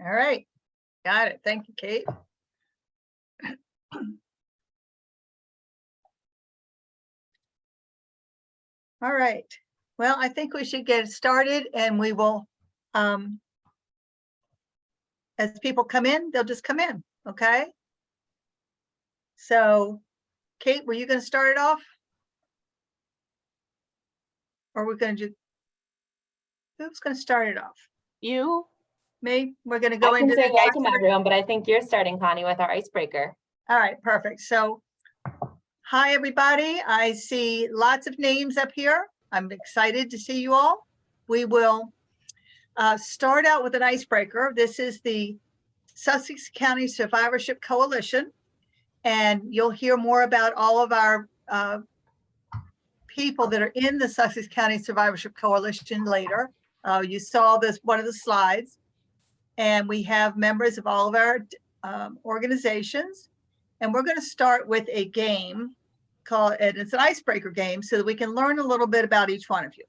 All right, got it. Thank you, Kate. All right, well, I think we should get started and we will, as people come in, they'll just come in, okay? So, Kate, were you going to start it off? Or we're going to do, who's going to start it off? You? Me? We're going to go I can into say the welcome everyone, but I think you're starting, Connie, with our icebreaker. All right, perfect. So, hi, everybody. I see lots of names up here. I'm excited to see you all. We will start out with an icebreaker. This is the Sussex County Survivorship Coalition, and you'll hear more about all of our people that are in the Sussex County Survivorship Coalition later. You saw this, one of the slides, and we have members of all of our organizations. And we're going to start with a game called, and it's an icebreaker game so that we can learn a little bit about each one of you.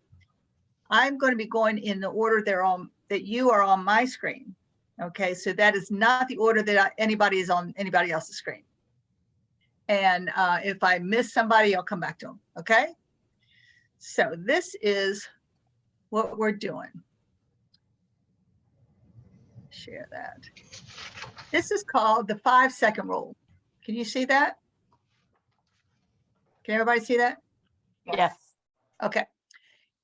I'm going to be going in the order they're on, that you are on my screen. Okay, so that is not the order that anybody is on anybody else's screen. And if I miss somebody, I'll come back to them. Okay, so this is what we're doing. Share that. This is called the 5-second rule. Can you see that? Can everybody see that? Yes. Okay.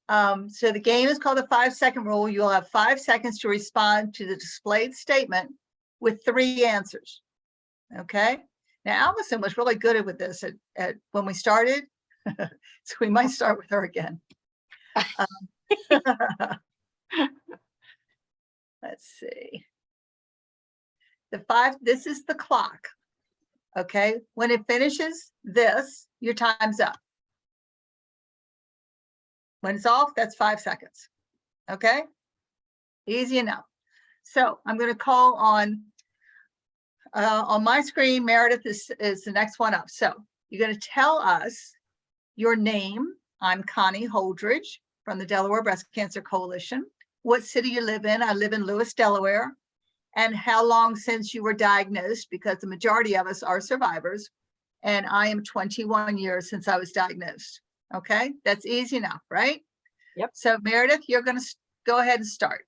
So the game is called the 5-second rule. You'll have 5 seconds to respond to the displayed statement with 3 answers. Okay. Now, Allison was really good with this at when we started. So we might start with her again. Let's see. This is the clock. Okay. When it finishes this, your time's up. When it's off, that's 5 seconds. Okay. Easy enough. So I'm going to call on my screen. Meredith is the next one up. So you're going to tell us your name. I'm Connie Holdridge from the Delaware Breast Cancer Coalition. What city you live in? I live in Lewis, Delaware. And how long since you were diagnosed, because the majority of us are survivors. And I am 21 years since I was diagnosed. Okay, that's easy enough, right? Yep. So Meredith, you're going to go ahead and start.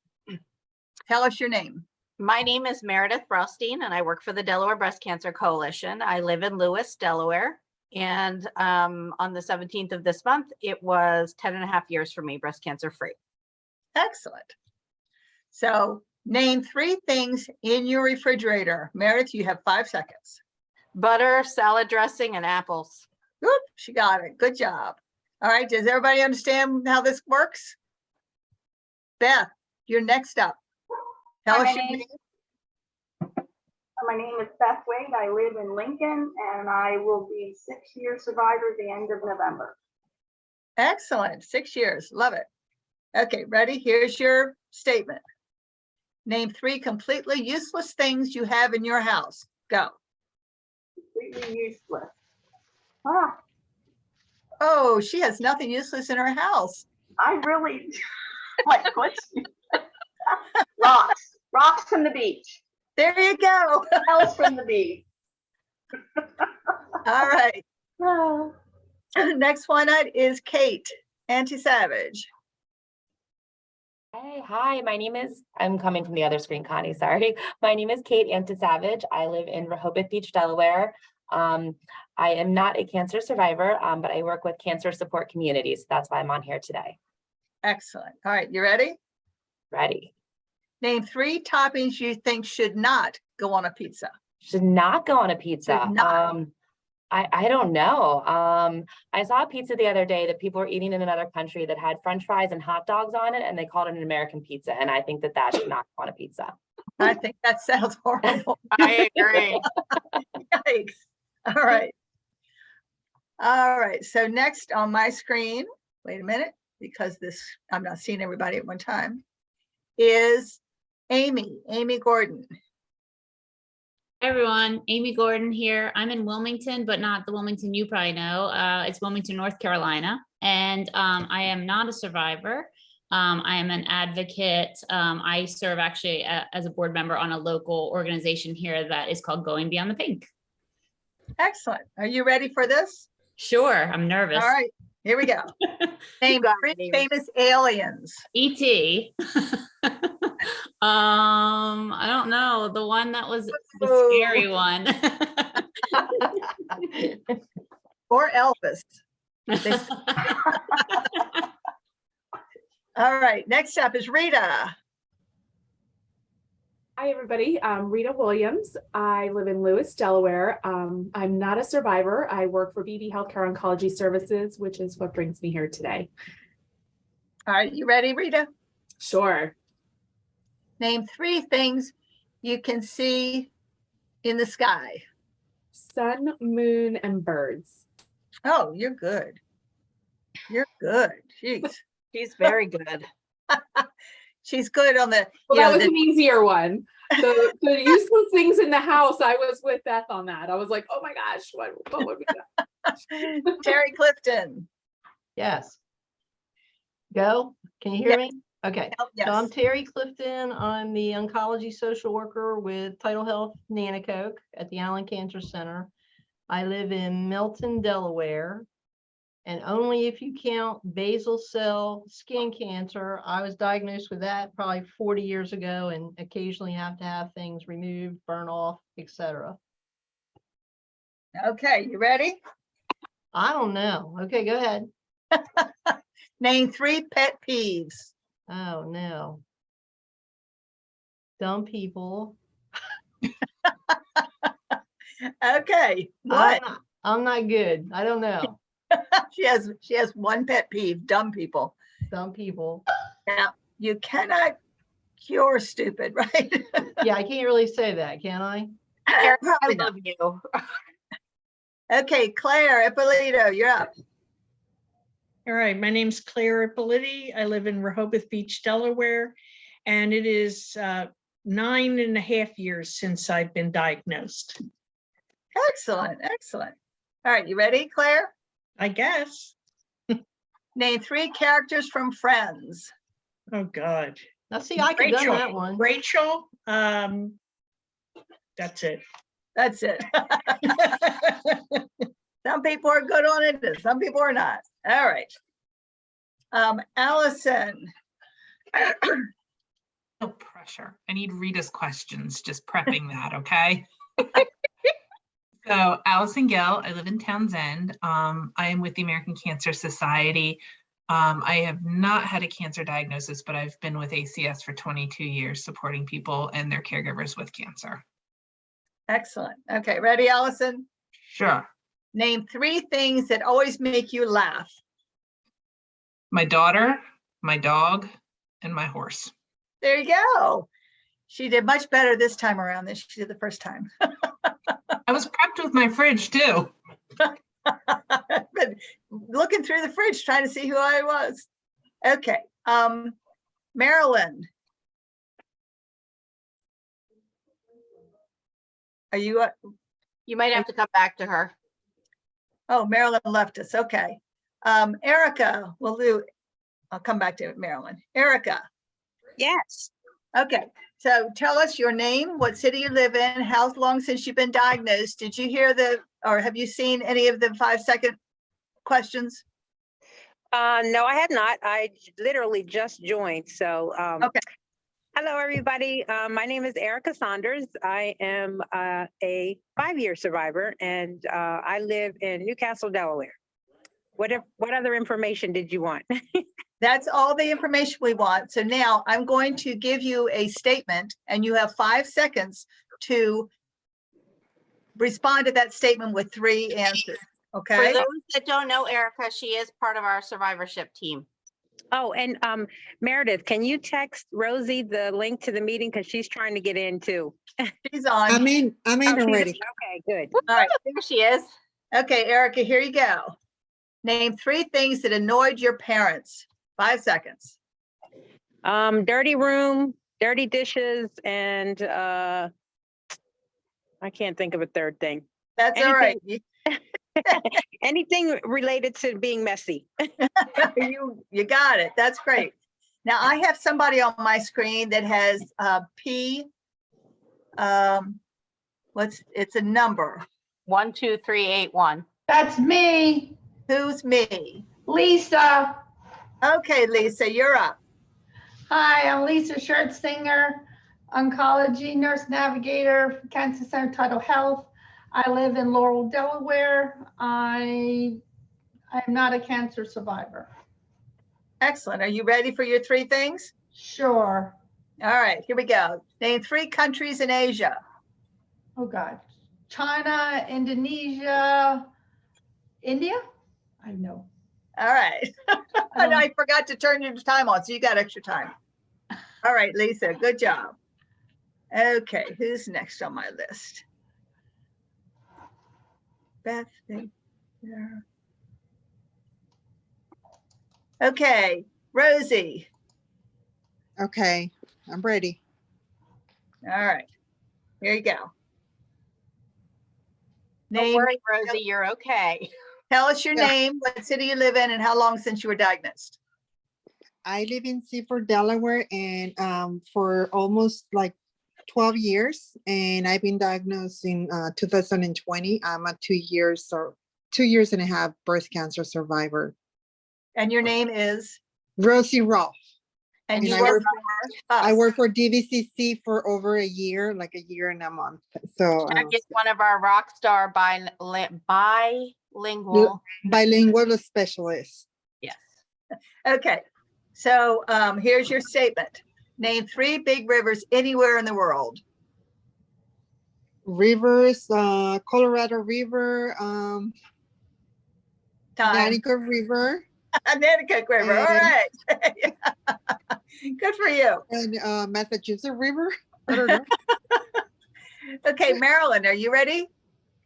Tell us your name. My name is Meredith Braustein, and I work for the Delaware Breast Cancer Coalition. I live in Lewis, Delaware. And on the 17th of this month, it was 10.5 years for me, breast cancer free. Excellent. So name 3 things in your refrigerator. Meredith, you have 5 seconds. Butter, salad dressing, and apples. Whoop, she got it. Good job. All right. Does everybody understand how this works? Beth, you're next up. Tell us your name. My name is Beth Wade. I live in Lincoln, and I will be 6-year survivor at the end of November. Excellent. 6 years. Love it. Okay, ready? Here's your statement. Name 3 completely useless things you have in your house. Go. Completely useless. Oh, she has nothing useless in her house. I really like question. Rocks from the beach. There you go. Else from the beach. All right. Oh. Next one is Kate Anti-Savage. Hey, hi, I'm coming from the other screen, Connie, sorry. My name is Kate Anti-Savage. I live in Rehoboth Beach, Delaware. I am not a cancer survivor, but I work with cancer support communities. That's why I'm on here today. Excellent. All right, you ready? Ready. Name 3 toppings you think should not go on a pizza. Should not go on a pizza. Should not. I don't know. I saw a pizza the other day that people were eating in another country that had French fries and hot dogs on it, and they called it an American pizza. And I think that should not go on a pizza. I think that sounds horrible. I agree. Yikes. All right. All right. So next on my screen, wait a minute, because I'm not seeing everybody at one time, is Amy Gordon. Hi everyone, Amy Gordon here. I'm in Wilmington, but not the Wilmington you probably know. It's Wilmington, North Carolina. And I am not a survivor. I am an advocate. I serve actually as a board member on a local organization here that is called Going Beyond the Pink. Excellent. Are you ready for this? Sure, I'm nervous. All right, here we go. Name got 3 it, Amy. famous aliens. E.T. I don't know, the one that was the Ooh. scary one. Or Elvis. All right, next up is Rita. Hi, everybody. I'm Rita Williams. I live in Lewis, Delaware. I'm not a survivor. I work for BB Healthcare Oncology Services, which is what brings me here today. All right, you ready, Rita? Sure. Name 3 things you can see in the sky. Sun, moon, and birds. Oh, you're good. You're good. Jeez. She's very good. She's good on the, Well, you that know, was an easier one. The useful things in the house, I was with Beth on that. I was like, oh my gosh, what would we do? Terry Clifton. Yes. Go? Can you hear me? Okay. Oh, yes. So I'm Terry Clifton. I'm the oncology social worker with Title Health Nanacoke at the Allen Cancer Center. I live in Milton, Delaware. And only if you count basal cell skin cancer, I was diagnosed with that probably 40 years ago and occasionally have to have things removed, burn off, etc. Okay, you ready? I don't know. Okay, go ahead. Name 3 pet peeves. Oh no. Dumb people. Okay, what? I'm not good. I don't know. She has 1 pet peeve, dumb people. Dumb people. Now, you cannot cure stupid, right? Yeah, I can't really say that, can I? Erica, I Probably not. love you. Okay, Claire Ippolito, you're up. All right, my name's Claire Ippoliti. I live in Rehoboth Beach, Delaware, and it is 9.5 years since I've been diagnosed. Excellent, excellent. All right, you ready, Claire? I guess. Name 3 characters from Friends. Oh, God. Now, see, I could have done that one. Rachel, that's it. That's it. Some people are good on it, and some people are not. All right. Allison. No pressure. I need Rita's questions, just prepping that, okay? So Allison Gill, I live in Townsend. I am with the American Cancer Society. I have not had a cancer diagnosis, but I've been with ACS for 22 years, supporting people and their caregivers with cancer. Excellent. Okay, ready, Allison? Sure. Name 3 things that always make you laugh. My daughter, my dog, and my horse. There you go. She did much better this time around than she did the first time. I was prepped with my fridge too. But looking through the fridge, trying to see who I was. Okay, Marilyn. Are you, You might have to come back to her. oh, Marilyn left us, okay. Erica, I'll come back to Marilyn. Erica, Yes. okay, so tell us your name, what city you live in, how long since you've been diagnosed? Did you hear or have you seen any of the 5-second questions? No, I have not. I literally just joined. So, Okay. Hello, everybody. My name is Erica Saunders. I am a 5-year survivor, and I live in Newcastle, Delaware. What other information did you want? That's all the information we want. So now I'm going to give you a statement and you have 5 seconds to respond to that statement with 3 answers, For okay? those that don't know Erica, she is part of our survivorship team. Oh, and Meredith, can you text Rosie the link to the meeting? Because she's trying to get in too. She's on. I'm in Oh, she's in? already. Okay, good. All right. There she is. Okay, Erica, here you go. Name 3 things that annoyed your parents. 5 seconds. Dirty room, dirty dishes, and I can't think of a third thing. That's all right. Anything related to being messy. You got it. That's great. Now I have somebody on my screen that has P. It's a number. 12381. That's me, Who's me? Lisa. Okay, Lisa, you're up. Hi, I'm Lisa Schertzinger, oncology nurse navigator for Cancer Center Title Health. I live in Laurel, Delaware. I'm not a cancer survivor. Excellent. Are you ready for your 3 things? Sure. All right, here we go. Name 3 countries in Asia. Oh God. China, Indonesia, India? I know. All right. And I forgot to turn your time on, so you got extra time. All right, Lisa, good job. Okay, who's next on my list? Beth. Yeah. Okay, Rosie. Okay, I'm ready. All right, here you go. Don't Name, worry, Rosie, you're okay. tell us your Yeah. name, what city you live in, and how long since you were diagnosed. I live in Seaford, Delaware, and for almost like 12 years, and I've been diagnosed in 2020. I'm a 2 years and a half breast cancer survivor. And your name is? Rosie Rolfe. And And you I work work- for us. I work for DVCC for over a year, like a year and a month. So Jack is one of our rock star bilingual. bilingual specialist. Yes. Okay, so here's your statement. Name 3 big rivers anywhere in the world. Rivers, Colorado River, Time. Nanticoke River, Nanticoke River, all right. Good for you. and Massachusetts River. I don't know. Okay, Marilyn, are you ready?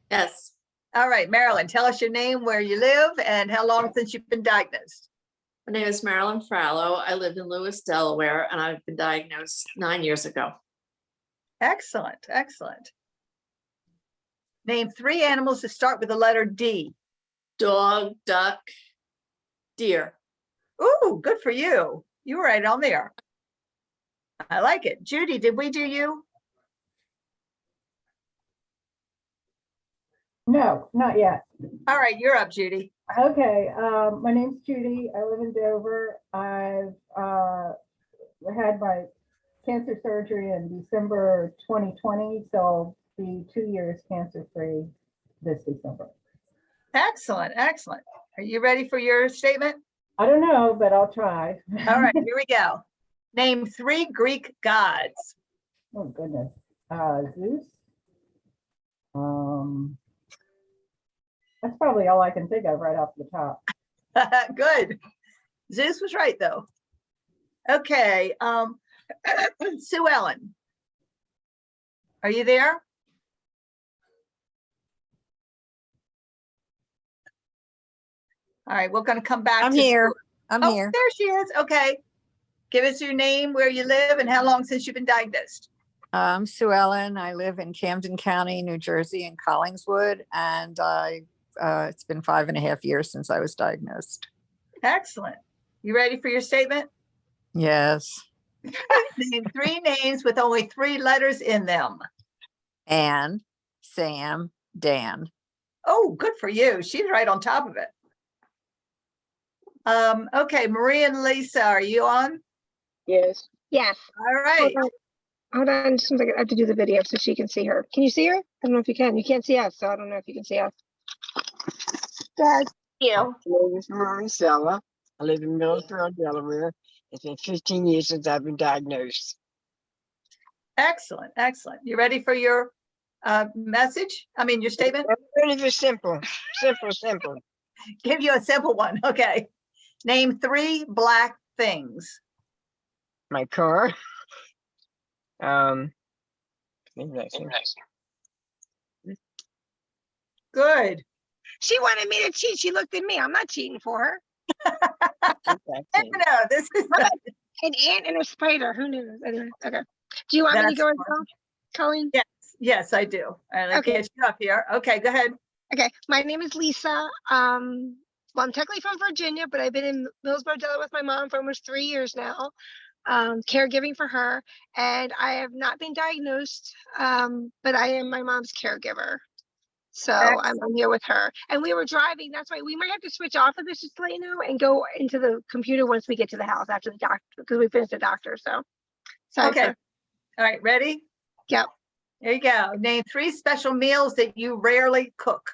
Yes, All right, Marilyn, tell us your name, where you live, and how long since you've been diagnosed. my name is Marilyn Frallo. I live in Lewis, Delaware, and I've been diagnosed 9 years ago. Excellent, excellent. Name 3 animals that start with the letter D. Dog, duck, deer. Ooh, good for you. You were right on there. I like it. Judy, did we do you? No, not yet. All right, you're up, Judy. Okay, my name's Judy. I live in Dover. I've had my cancer surgery in December 2020, so I'll be 2 years cancer-free this December. Excellent, excellent. Are you ready for your statement? I don't know, but I'll try. All right, here we go. Name 3 Greek gods. Oh, goodness. Zeus. That's probably all I can think of right off the top. Good. Zeus was right, though. Okay, Sue Ellen. Are you there? All right, we're going to come back. I'm to here. Sue. I'm Oh, here. there she is. Okay. Give us your name, where you live, and how long since you've been diagnosed. I'm Sue Ellen. I live in Camden County, New Jersey, in Collingswood, and it's been 5.5 years since I was diagnosed. Excellent. You ready for your statement? Yes. Name 3 names with only 3 letters in them. Anne, Sam, Dan. Oh, good for you. She's right on top of it. Okay, Maria and Lisa, are you on? Yes. Yes. All right. Hold on. Just a second. I have to do the video so she can see her. Can you see her? I don't know if you can. You can't see us, so I don't know if you can see us. Dad. You. My name is Maricela. I live in Millersville, Delaware. It's been 15 years since I've been diagnosed. Excellent, excellent. You ready for your message? I mean, your statement? Really just simple, simple. Give you a simple one. Okay. Name 3 black things. My car. Good. She wanted me to cheat. She looked at me. I'm not cheating for her. No, this is An ant and a spider. Who knew? Anyway, okay. Do you want me to That's go as fun. well, Colleen? Yes, yes, I do. All right, let's Okay. get you up here. Okay, go ahead. Okay. My name is Lisa. well, I'm technically from Virginia, but I've been in Millsboro, Delaware with my mom for almost 3 years now, caregiving for her. And I have not been diagnosed, but I am my mom's caregiver. So I'm here with her. And we were driving. That's why we might have to switch off of this just to let you know and go into the computer once we get to the house after the doctor, because we finished the doctor. So sorry. Okay. All right, ready? Yep. There you go. Name 3 special meals that you rarely cook.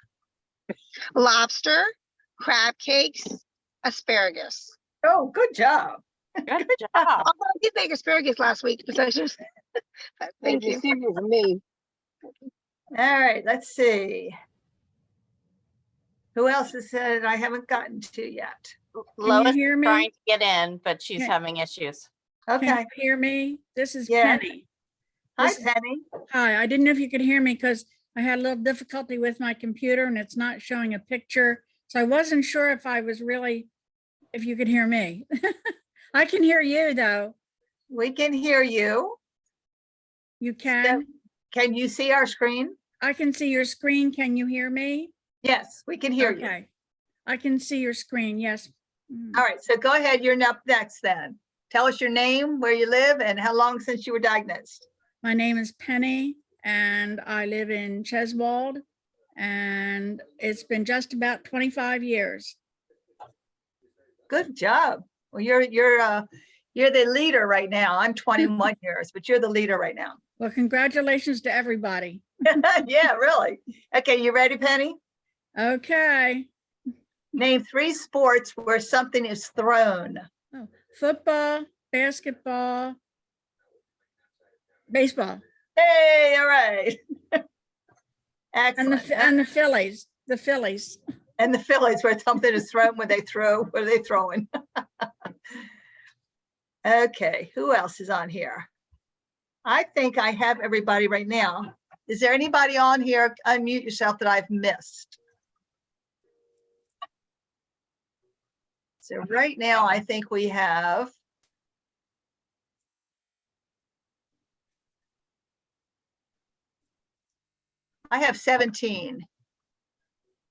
Lobster, crab cakes, asparagus. Oh, good job. Good job. Although I did make asparagus last week, but I just thank you. For me. All right, let's see. Who else has said I haven't gotten to yet? Lois is hear me? trying to get in, but she's Can- having issues. Okay. Can you hear me? This is Yeah. Penny. Hi, This is- Penny. Hi, I didn't know if you could hear me because I had a little difficulty with my computer and it's not showing a picture. So I wasn't sure if if you could hear me. I can hear you though. We can hear you. You can? Can you see our screen? I can see your screen. Can you hear me? Yes, we can hear you. Okay. I can see your screen, yes. Mm. All right, so go ahead. You're up next then. Tell us your name, where you live, and how long since you were diagnosed. My name is Penny and I live in Cheswold and it's been just about 25 years. Good job. Well, you're the leader right now. I'm 21 years, but you're the leader right now. Well, congratulations to everybody. Yeah, really. Okay, you ready, Penny? Okay. Name 3 sports where something is thrown. Oh, football, basketball, baseball. Hey, all right. And Excellent. the Phillies, the Phillies. And the Phillies, where something is thrown, when they throw, what are they throwing? Okay, who else is on here? I think I have everybody right now. Is there anybody on here? Unmute yourself that I've missed. So right now, I think we have I have 17.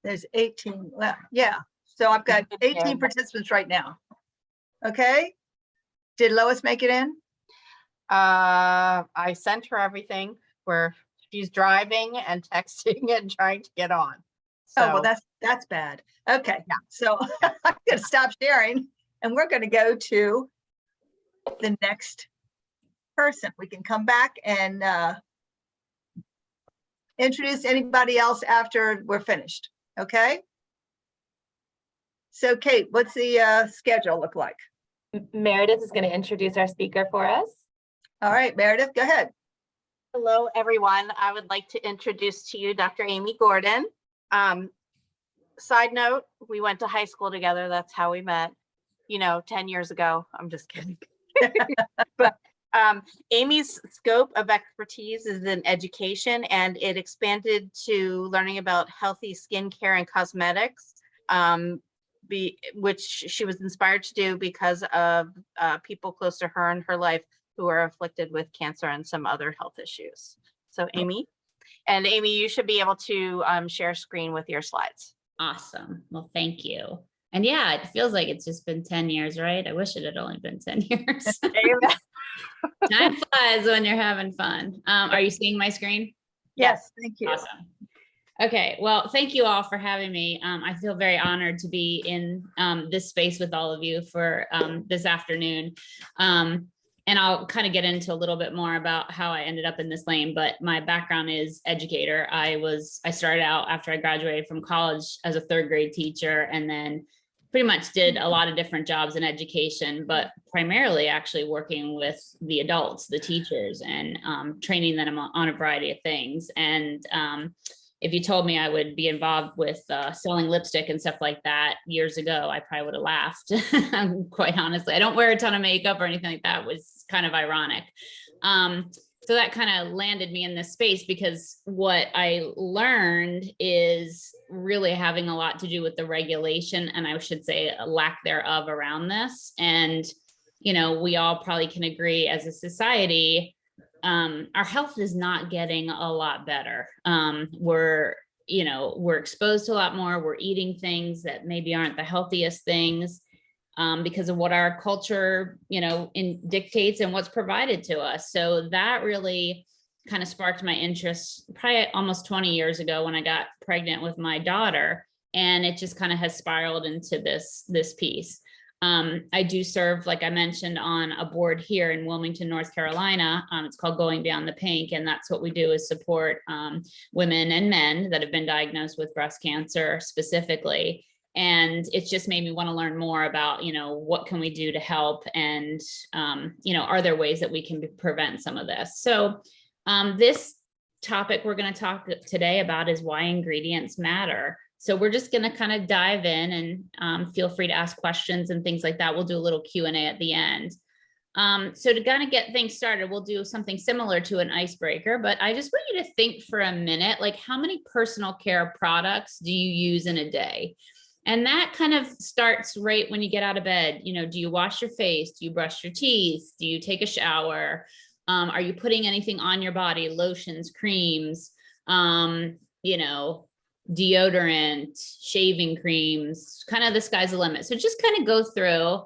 There's 18. Well, yeah. So I've got 18 participants right now. Okay. Did Lois make it in? I sent her everything where she's driving and texting and trying to get on. So, Oh, well, that's bad. Okay. Yeah. So I'm going to stop sharing and we're going to go to the next person. We can come back and introduce anybody else after we're finished. Okay. So Kate, what's the schedule look like? Meredith is going to introduce our speaker for us. All right, Meredith, go ahead. hello, everyone. I would like to introduce to you Dr. Amy Gordon. Side note, we went to high school together. That's how we met, 10 years ago. I'm just kidding. But Amy's scope of expertise is in education, and it expanded to learning about healthy skincare and cosmetics, which she was inspired to do because of people close to her in her life who are afflicted with cancer and some other health issues. So Amy, you should be able to share screen with your slides. Awesome. Well, thank you. And yeah, it feels like it's just been 10 years, right? I wish it had only been 10 years. Time flies when you're having fun. Are you seeing my screen? Yes, thank you. Awesome. Okay, well, thank you all for having me. I feel very honored to be in this space with all of you for this afternoon. And I'll kind of get into a little bit more about how I ended up in this lane, but my background is educator. I started out after I graduated from college as a 3rd grade teacher, and then pretty much did a lot of different jobs in education, but primarily actually working with the adults, the teachers, and training them on a variety of things. And if you told me I would be involved with selling lipstick and stuff like that years ago, I probably would have laughed, quite honestly. I don't wear a ton of makeup or anything like that. It was kind of ironic. So that kind of landed me in this space because what I learned is really having a lot to do with the regulation, and I should say a lack thereof around this. And, we all probably can agree as a society, our health is not getting a lot better. We're you know, we're exposed to a lot more. We're eating things that maybe aren't the healthiest things because of what our culture, you know, dictates and what's provided to us. So that really kind of sparked my interest probably almost 20 years ago when I got pregnant with my daughter. And it just kind of has spiraled into this piece. I do serve, like I mentioned, on a board here in Wilmington, North Carolina. It's called Going Beyond the Pink. And that's what we do is support women and men that have been diagnosed with breast cancer specifically. And it's just made me want to learn more about, you know, what can we do to help? And, you know, are there ways that we can prevent some of this? So this topic we're going to talk today about is why ingredients matter. So we're just going to kind of dive in and feel free to ask questions and things like that. We'll do a little Q&A at the end. So to kind of get things started, we'll do something similar to an icebreaker, but I just want you to think for a minute, like how many personal care products do you use in a day? And that kind of starts right when you get out of bed. You know, do you wash your face? Do you brush your teeth? Do you take a shower? Are you putting anything on your body? Lotions, creams, you know, deodorant, shaving creams, kind of the sky's the limit. So just kind of go through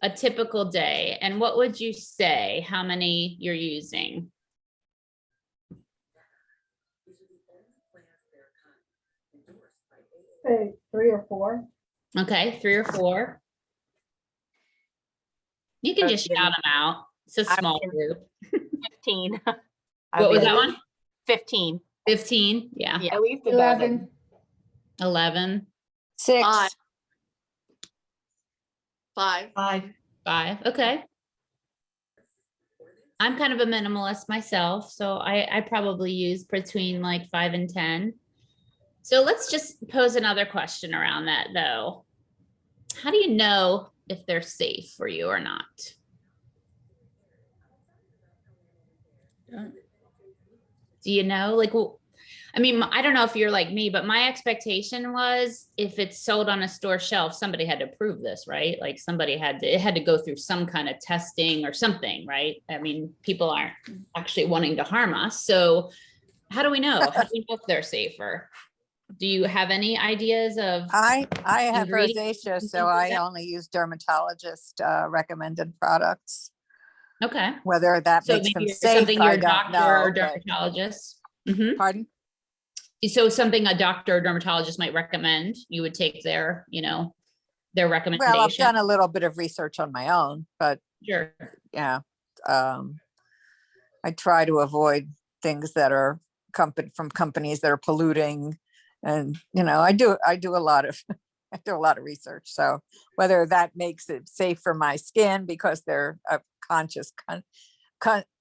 a typical day. And what would you say, how many you're using? Say 3 or 4. Okay, 3 or 4. You can just shout them out. It's a small group. 15. What was that one? 15. 15, yeah. At least 11. 11. 6. 5. 5. Okay. I'm kind of a minimalist myself, so I probably use between like 5 and 10. So let's just pose another question around that though. How do you know if they're safe for you or not? Do you know, like, well, I mean, I don't know if you're like me, but my expectation was if it's sold on a store shelf, somebody had to prove this, right? Like somebody it had to go through some kind of testing or something, right? I mean, people aren't actually wanting to harm us. So how do we know? How do we know if they're safer? Do you have any ideas of? I have ingredients rosacea, and so things like I that? only use dermatologist recommended products. Okay. Whether that So makes maybe them it's safe, something I your don't doctor know. or but- dermatologist. Mhm. Pardon? So something a doctor or dermatologist might recommend, you would take their, you know, their recommendation. Well, I've done a little bit of research on my own, but Sure. yeah, I try to avoid things that are from companies that are polluting, and you know, I do a lot of I do a lot of research. So whether that makes it safe for my skin because they're a conscious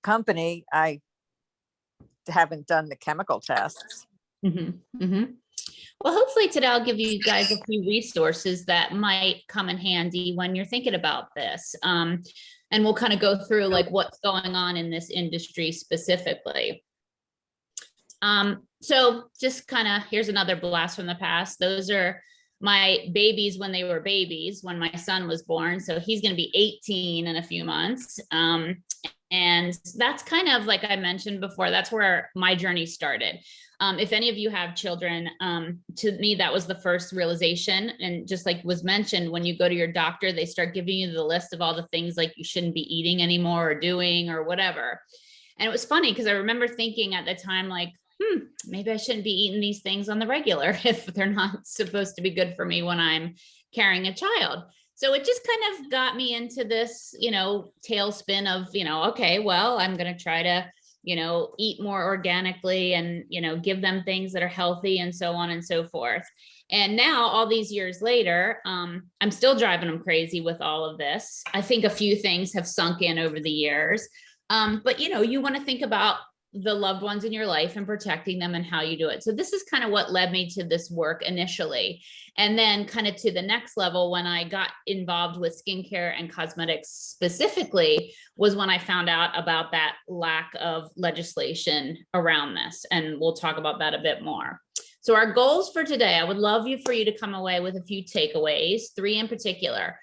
company, I haven't done the chemical tests. Well, hopefully today I'll give you guys a few resources that might come in handy when you're thinking about this. And we'll kind of go through like what's going on in this industry specifically. So just kind of, here's another blast from the past. Those are my babies when they were babies, when my son was born. So he's going to be 18 in a few months. And that's kind of, like I mentioned before, that's where my journey started. If any of you have children, to me, that was the first realization. And just like was mentioned, when you go to your doctor, they start giving you the list of all the things like you shouldn't be eating anymore or doing or whatever. And it was funny because I remember thinking at the time, like, maybe I shouldn't be eating these things on the regular if they're not supposed to be good for me when I'm carrying a child. So it just kind of got me into this, you know, tailspin of, you know, okay, well, I'm going to try to, you know, eat more organically and, you know, give them things that are healthy and so on and so forth. And now all these years later, I'm still driving them crazy with all of this. I think a few things have sunk in over the years. But, you know, you want to think about the loved ones in your life and protecting them and how you do it. So this is kind of what led me to this work initially. And then kind of to the next level, when I got involved with skincare and cosmetics specifically, was when I found out about that lack of legislation around this. And we'll talk about that a bit more. So our goals for today, I would love for you to come away with a few takeaways, 3 in particular.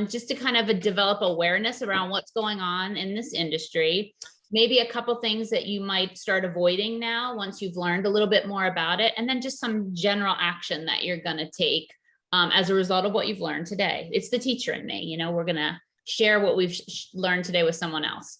just to kind of develop awareness around what's going on in this industry. Maybe a couple things that you might start avoiding now once you've learned a little bit more about it, and then just some general action that you're going to take as a result of what you've learned today. It's the teacher in me, you know, we're going to share what we've learned today with someone else.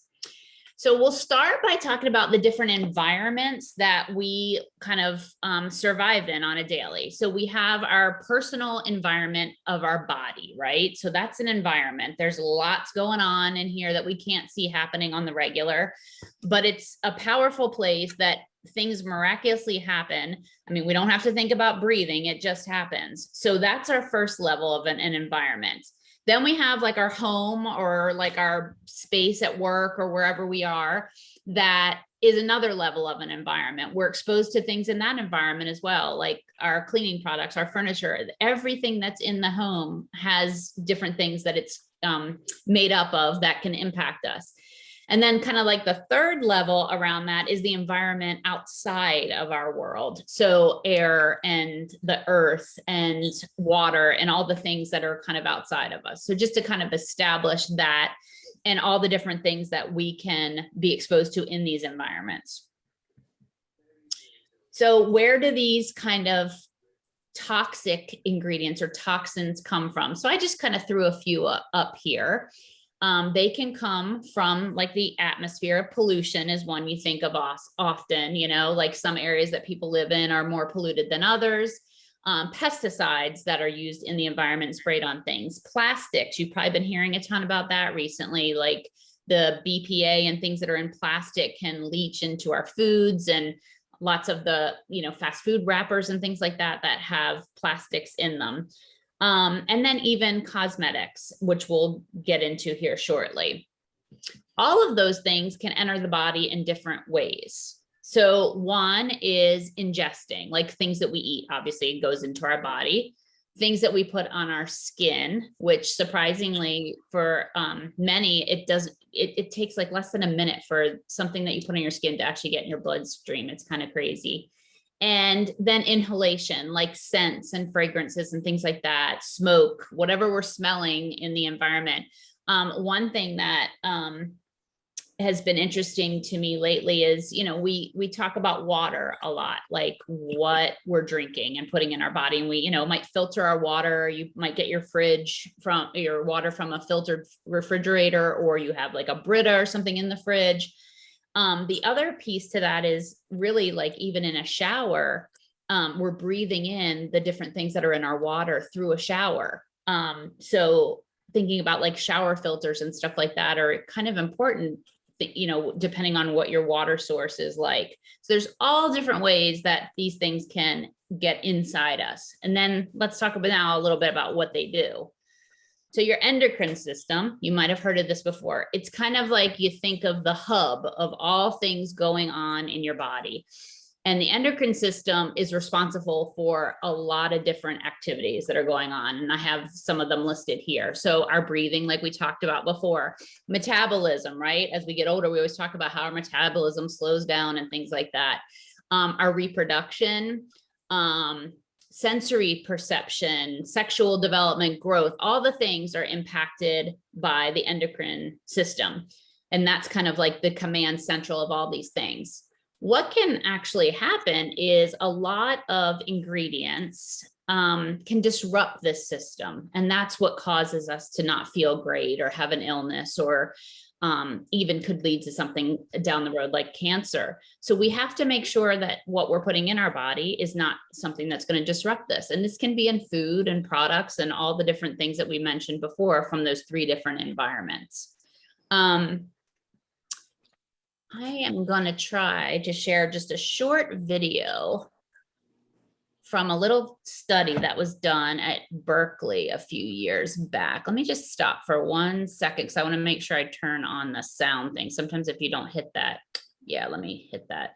So we'll start by talking about the different environments that we kind of survive in on a daily. So we have our personal environment of our body, right? So that's an environment. There's lots going on in here that we can't see happening on the regular, but it's a powerful place that things miraculously happen. I mean, we don't have to think about breathing, it just happens. So that's our first level of an environment. Then we have like our home or like our space at work or wherever we are. That is another level of an environment. We're exposed to things in that environment as well, like our cleaning products, our furniture, everything that's in the home has different things that it's made up of that can impact us. And then kind of like the third level around that is the environment outside of our world. So air and the earth and water and all the things that are kind of outside of us. So just to kind of establish that and all the different things that we can be exposed to in these environments. So where do these kind of toxic ingredients or toxins come from? So I just kind of threw a few up here. They can come from like the atmosphere. Pollution is one you think of often, you know, like some areas that people live in are more polluted than others. Pesticides that are used in the environment sprayed on things. Plastics, you've probably been hearing a ton about that recently, like the BPA and things that are in plastic can leach into our foods, and lots of the, you know, fast food wrappers and things like that that have plastics in them. And then even cosmetics, which we'll get into here shortly. All of those things can enter the body in different ways. So one is ingesting, like things that we eat, obviously it goes into our body. Things that we put on our skin, which surprisingly for many, it takes like less than a minute for something that you put on your skin to actually get in your bloodstream. It's kind of crazy. And then inhalation, like scents and fragrances and things like that, smoke, whatever we're smelling in the environment. One thing that has been interesting to me lately is, you know, we talk about water a lot, like what we're drinking and putting in our body. And we, you know, might filter our water. You might get your water from a filtered refrigerator, or you have like a Brita or something in the fridge. The other piece to that is really like even in a shower, we're breathing in the different things that are in our water through a shower. So thinking about like shower filters and stuff like that are kind of important, you know, depending on what your water source is like. So there's all different ways that these things can get inside us. And then let's talk about now a little bit about what they do. So your endocrine system, you might have heard of this before. It's kind of like you think of the hub of all things going on in your body. And the endocrine system is responsible for a lot of different activities that are going on. And I have some of them listed here. So our breathing, like we talked about before, metabolism, right? As we get older, we always talk about how our metabolism slows down and things like that. Our reproduction, sensory perception, sexual development, growth, all the things are impacted by the endocrine system. And that's kind of like the command central of all these things. What can actually happen is a lot of ingredients can disrupt this system. And that's what causes us to not feel great or have an illness, or even could lead to something down the road like cancer. So we have to make sure that what we're putting in our body is not something that's going to disrupt this. And this can be in food and products and all the different things that we mentioned before from those 3 different environments. I am going to try to share just a short video from a little study that was done at Berkeley a few years back. Let me just stop for 1 second because I want to make sure I turn on the sound thing. Sometimes if you don't hit that, yeah, let me hit that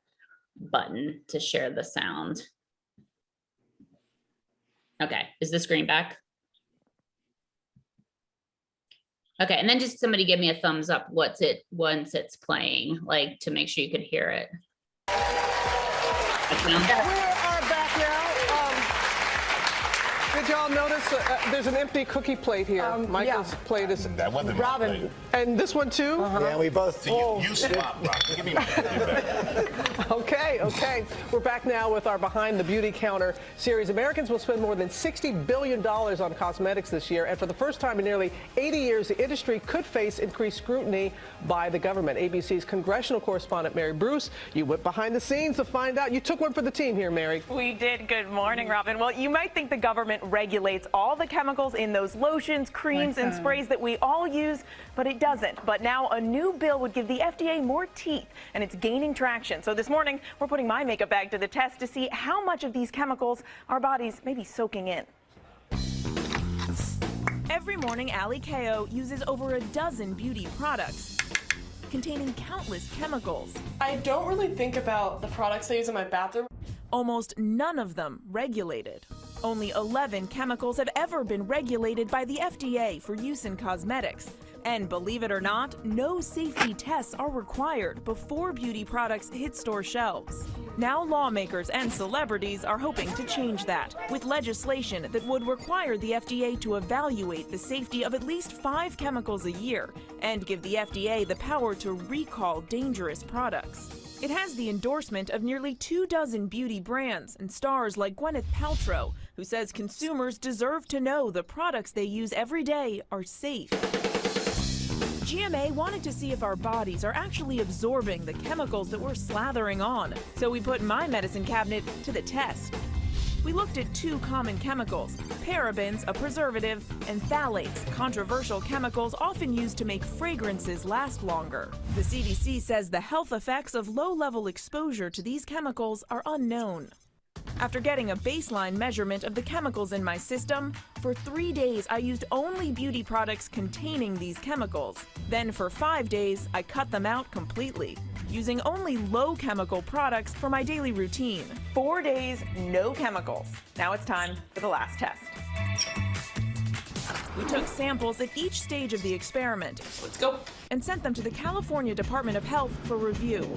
button to share the sound. Okay, is the screen back? Okay, and then just somebody give me a thumbs up once it's playing, like to make sure you could hear it. We are back now. did y'all notice there's an empty cookie plate here? Michael's plate is. That wasn't my Robin. plate. And this one too? Yeah, we both. You swap, Robin. Give me mine. Okay. We're back now with our Behind the Beauty Counter series. Americans will spend more than $60 billion on cosmetics this year. And for the first time in nearly 80 years, the industry could face increased scrutiny by the government. ABC's congressional correspondent, Mary Bruce, you went behind the scenes to find out. You took one for the team here, Mary. We did. Good morning, Robin. Well, you might think the government regulates all the chemicals in those lotions, creams, and sprays that we all use, but it doesn't. But now a new bill would give the FDA more teeth, and it's gaining traction. So this morning, we're putting my makeup bag to the test to see how much of these chemicals our bodies may be soaking in. Every morning, Allie Ko uses over a dozen beauty products containing countless chemicals. I don't really think about the products I use in my bathroom. Almost none of them regulated. Only 11 chemicals have ever been regulated by the FDA for use in cosmetics. And believe it or not, no safety tests are required before beauty products hit store shelves. Now lawmakers and celebrities are hoping to change that with legislation that would require the FDA to evaluate the safety of at least 5 chemicals a year and give the FDA the power to recall dangerous products. It has the endorsement of nearly 24 beauty brands and stars like Gwyneth Paltrow, who says consumers deserve to know the products they use every day are safe. GMA wanted to see if our bodies are actually absorbing the chemicals that we're slathering on, so we put my medicine cabinet to the test. We looked at 2 common chemicals, parabens, a preservative, and phthalates, controversial chemicals often used to make fragrances last longer. The CDC says the health effects of low-level exposure to these chemicals are unknown. After getting a baseline measurement of the chemicals in my system, for 3 days I used only beauty products containing these chemicals. Then for 5 days, I cut them out completely, using only low chemical products for my daily routine. 4 days, no chemicals. Now it's time for the last test. We took samples at each stage of the experiment. Let's go. And sent them to the California Department of Health for review.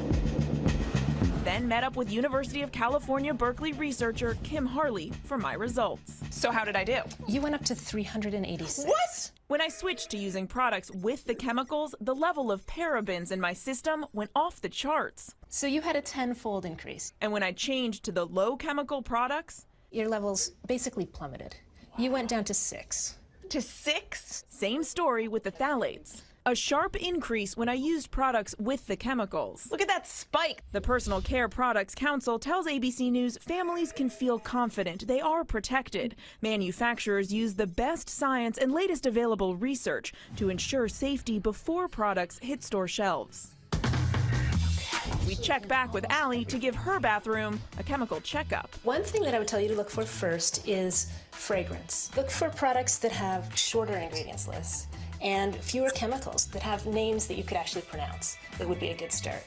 Then met up with University of California, Berkeley researcher Kim Harley for my results. So how did I do? You went up to 386. What? When I switched to using products with the chemicals, the level of parabens in my system went off the charts. So you had a 10-fold increase. And when I changed to the low chemical products, your levels basically plummeted. You went down to 6. To 6? Same story with the phthalates. A sharp increase when I used products with the chemicals. Look at that spike. The Personal Care Products Council tells ABC News families can feel confident they are protected. Manufacturers use the best science and latest available research to ensure safety before products hit store shelves. We check back with Allie to give her bathroom a chemical checkup. One thing that I would tell you to look for first is fragrance. Look for products that have shorter ingredients lists and fewer chemicals that have names that you could actually pronounce. It would be a good start.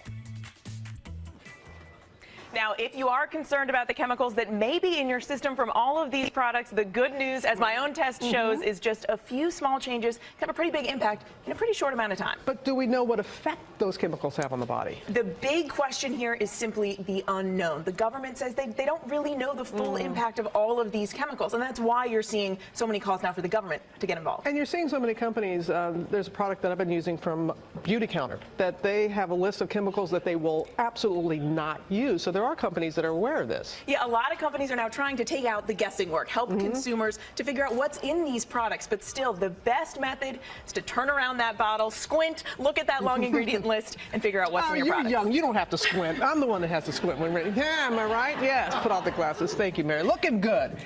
Now, if you are concerned about the chemicals that may be in your system from all of these products, the good news, as my own test shows, is just a few small changes can have a pretty big impact in a pretty short amount of time. But do we know what effect those chemicals have on the body? The big question here is simply the unknown. The government says they don't really know the full impact of all of these chemicals, and that's why you're seeing so many calls now for the government to get involved. And you're seeing so many companies, there's a product that I've been using from Beauty Counter, that they have a list of chemicals that they will absolutely not use. So there are companies that are aware of this. Yeah, a lot of companies are now trying to take out the guessing work, help consumers to figure out what's in these products. But still, the best method is to turn around that bottle, squint, look at that long ingredient list, and figure out what's in your product. You're young. You don't have to squint. I'm the one that has to squint when ready. Yeah, am I right? Yes. Put out the glasses. Thank you, Mary. Looking good.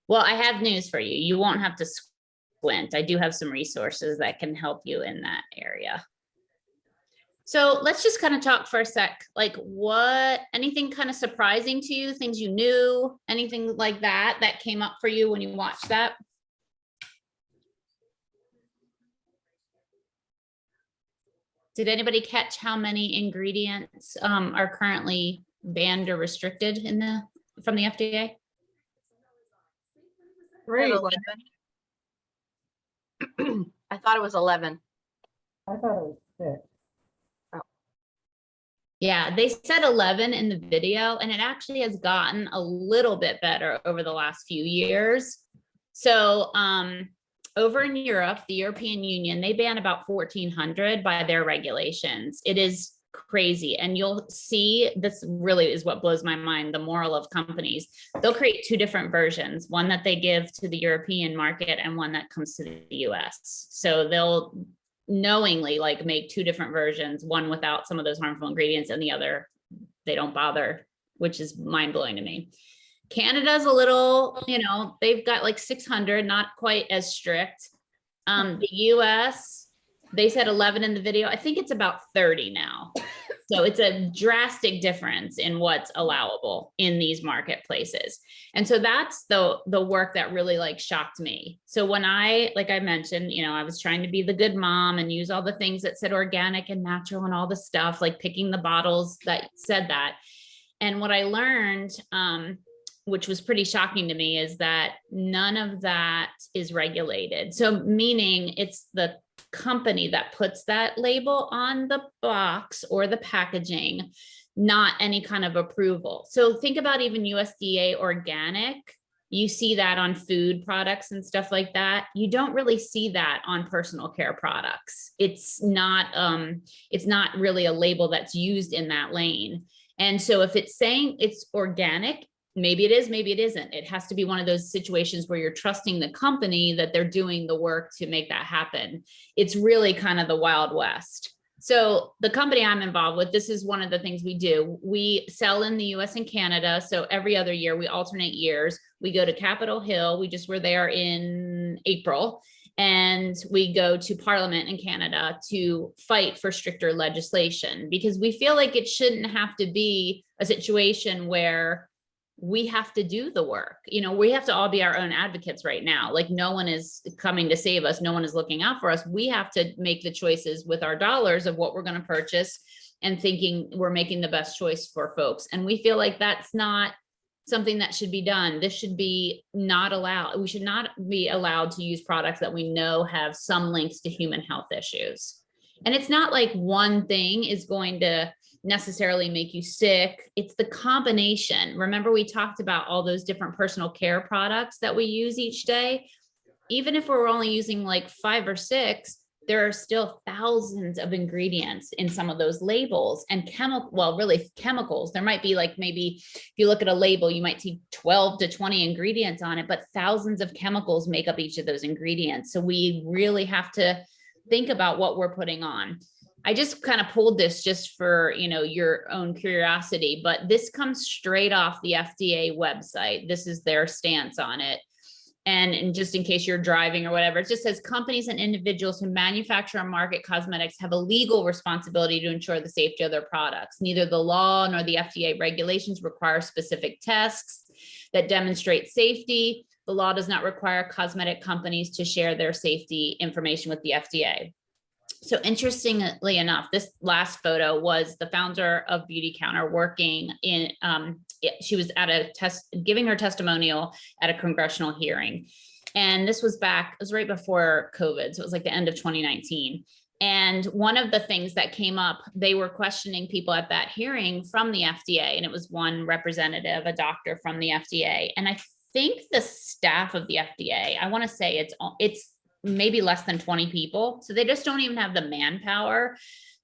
Well, I have news for you. You won't have to squint. I do have some resources that can help you in that area. So let's just kind of talk for a sec, like anything kind of surprising to you, things you knew, anything like that came up for you when you watched that? Did anybody catch how many ingredients are currently banned or restricted from the FDA? 3. I thought it was 11. I thought it was 6. Yeah, they said 11 in the video, and it actually has gotten a little bit better over the last few years. So over in Europe, the European Union, they ban about 1,400 by their regulations. It is crazy. And you'll see, this really is what blows my mind, the moral of companies. They'll create two different versions, one that they give to the European market and one that comes to the US. So they'll knowingly like make two different versions, one without some of those harmful ingredients and the other, they don't bother, which is mind blowing to me. Canada's a little, you know, they've got like 600, not quite as strict. The US, they said 11 in the video. I think it's about 30 now. So it's a drastic difference in what's allowable in these marketplaces. And so that's the work that really like shocked me. So when like I mentioned, you know, I was trying to be the good mom and use all the things that said organic and natural and all the stuff, like picking the bottles that said that. And what I learned, which was pretty shocking to me, is that none of that is regulated. So meaning it's the company that puts that label on the box or the packaging, not any kind of approval. So think about even USDA organic. You see that on food products and stuff like that. You don't really see that on personal care products. It's not really a label that's used in that lane. And so if it's saying it's organic, maybe it is, maybe it isn't. It has to be one of those situations where you're trusting the company that they're doing the work to make that happen. It's really kind of the Wild West. So the company I'm involved with, this is one of the things we do. We sell in the US and Canada. So every other year, we alternate years. We go to Capitol Hill. We just were there in April. And we go to Parliament in Canada to fight for stricter legislation, because we feel like it shouldn't have to be a situation where we have to do the work. You know, we have to all be our own advocates right now. Like no one is coming to save us. No one is looking out for us. We have to make the choices with our dollars of what we're going to purchase and thinking we're making the best choice for folks. And we feel like that's not something that should be done. This should be not allowed. We should not be allowed to use products that we know have some links to human health issues. And it's not like one thing is going to necessarily make you sick. It's the combination. Remember, we talked about all those different personal care products that we use each day. Even if we're only using like 5 or 6, there are still thousands of ingredients in some of those labels and chemicals. There might be like, maybe if you look at a label, you might see 12 to 20 ingredients on it, but thousands of chemicals make up each of those ingredients. So we really have to think about what we're putting on. I just kind of pulled this just for, you know, your own curiosity, but this comes straight off the FDA website. This is their stance on it. And just in case you're driving or whatever, it just says companies and individuals who manufacture and market cosmetics have a legal responsibility to ensure the safety of their products. Neither the law nor the FDA regulations require specific tests that demonstrate safety. The law does not require cosmetic companies to share their safety information with the FDA. So interestingly enough, this last photo was the founder of Beauty Counter working in, she was at giving her testimonial at a congressional hearing. And this was it was right before COVID. So it was like the end of 2019. And one of the things that came up, they were questioning people at that hearing from the FDA. And it was one representative, a doctor from the FDA. And I think the staff of the FDA, I want to say it's maybe less than 20 people. So they just don't even have the manpower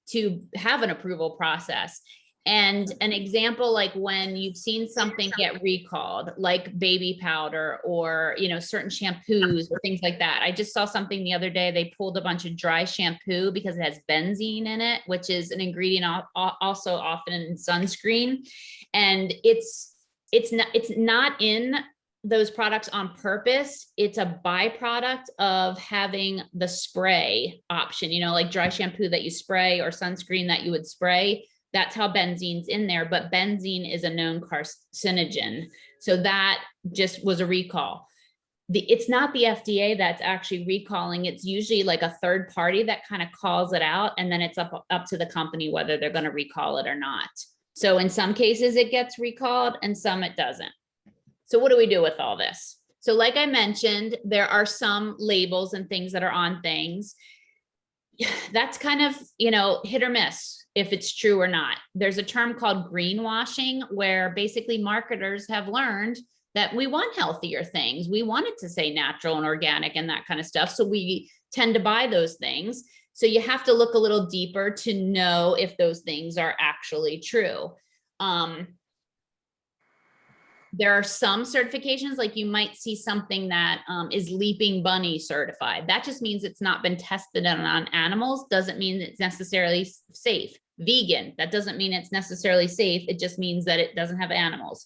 to have an approval process. And an example, like when you've seen something get recalled, like baby powder or, you know, certain shampoos or things like that. I just saw something the other day, they pulled a bunch of dry shampoo because it has benzene in it, which is an ingredient also often in sunscreen. And it's not in those products on purpose. It's a byproduct of having the spray option, you know, like dry shampoo that you spray or sunscreen that you would spray. That's how benzene's in there, but benzene is a known carcinogen. So that just was a recall. It's not the FDA that's actually recalling. It's usually like a third party that kind of calls it out, and then it's up to the company whether they're going to recall it or not. So in some cases it gets recalled and some it doesn't. So what do we do with all this? So like I mentioned, there are some labels and things that are on things. That's kind of, you know, hit or miss. if it's true or not. There's a term called greenwashing, where basically marketers have learned that we want healthier things. We want it to say natural and organic and that kind of stuff. So we tend to buy those things. So you have to look a little deeper to know if those things are actually true. There are some certifications, like you might see something that is Leaping Bunny certified. That just means it's not been tested on animals. Doesn't mean it's necessarily safe. Vegan, that doesn't mean it's necessarily safe. It just means that it doesn't have animals.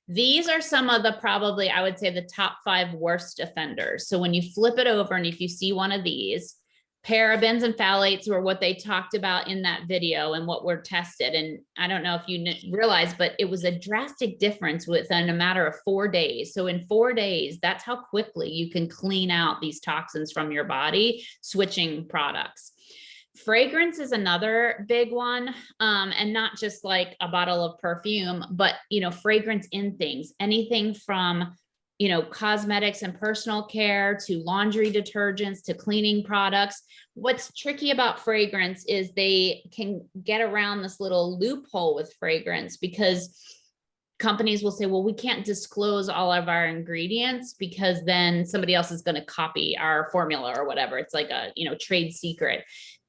These are some of the, probably, I would say, the top 5 worst offenders. So when you flip it over and if you see one of these, parabens and phthalates were what they talked about in that video and what were tested. And I don't know if you realize, but it was a drastic difference within a matter of 4 days. So in 4 days, that's how quickly you can clean out these toxins from your body, switching products. Fragrance is another big one, and not just like a bottle of perfume, but, you know, fragrance in things, anything from, you know, cosmetics and personal care to laundry detergents to cleaning products. What's tricky about fragrance is they can get around this little loophole with fragrance, because companies will say, well, we can't disclose all of our ingredients because then somebody else is going to copy our formula or whatever. It's like a, you know, trade secret.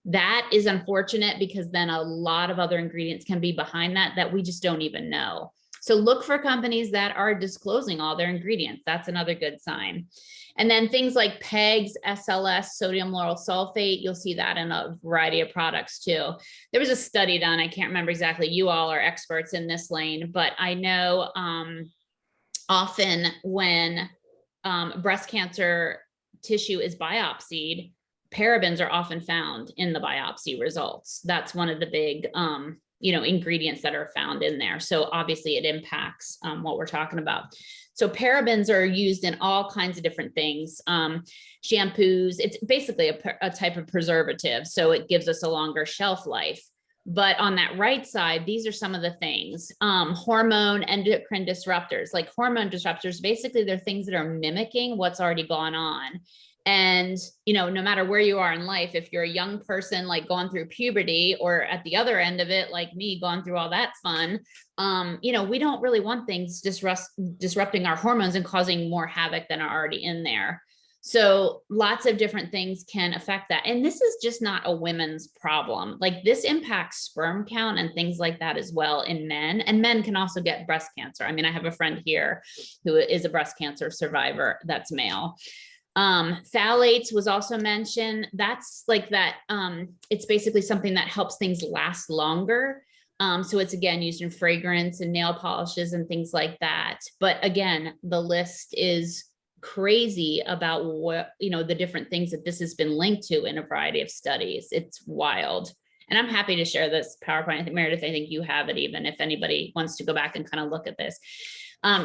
That is unfortunate, because then a lot of other ingredients can be behind that we just don't even know. So look for companies that are disclosing all their ingredients. That's another good sign. And then things like PEGs, SLS, sodium lauryl sulfate, you'll see that in a variety of products too. There was a study done, I can't remember exactly, you all are experts in this lane, but I know often when breast cancer tissue is biopsied, parabens are often found in the biopsy results. That's one of the big you know, ingredients that are found in there. So obviously it impacts what we're talking about. So parabens are used in all kinds of different things. Shampoos, it's basically a type of preservative. So it gives us a longer shelf life. But on that right side, these are some of the things. Hormone endocrine disruptors, like hormone disruptors, basically they're things that are mimicking what's already gone on. And, you know, no matter where you are in life, if you're a young person, like going through puberty, or at the other end of it, like me, going through all that fun, you know, we don't really want things disrupting our hormones and causing more havoc than are already in there. So lots of different things can affect that. And this is just not a women's problem. Like this impacts sperm count and things like that as well in men. And men can also get breast cancer. I mean, I have a friend here who is a breast cancer survivor that's male. Phthalates was also mentioned. That's like that. It's basically something that helps things last longer. So it's again used in fragrance and nail polishes and things like that. But again, the list is crazy about what, you know, the different things that this has been linked to in a variety of studies. It's wild. And I'm happy to share this PowerPoint. I think, Meredith, I think you have it, even if anybody wants to go back and kind of look at this.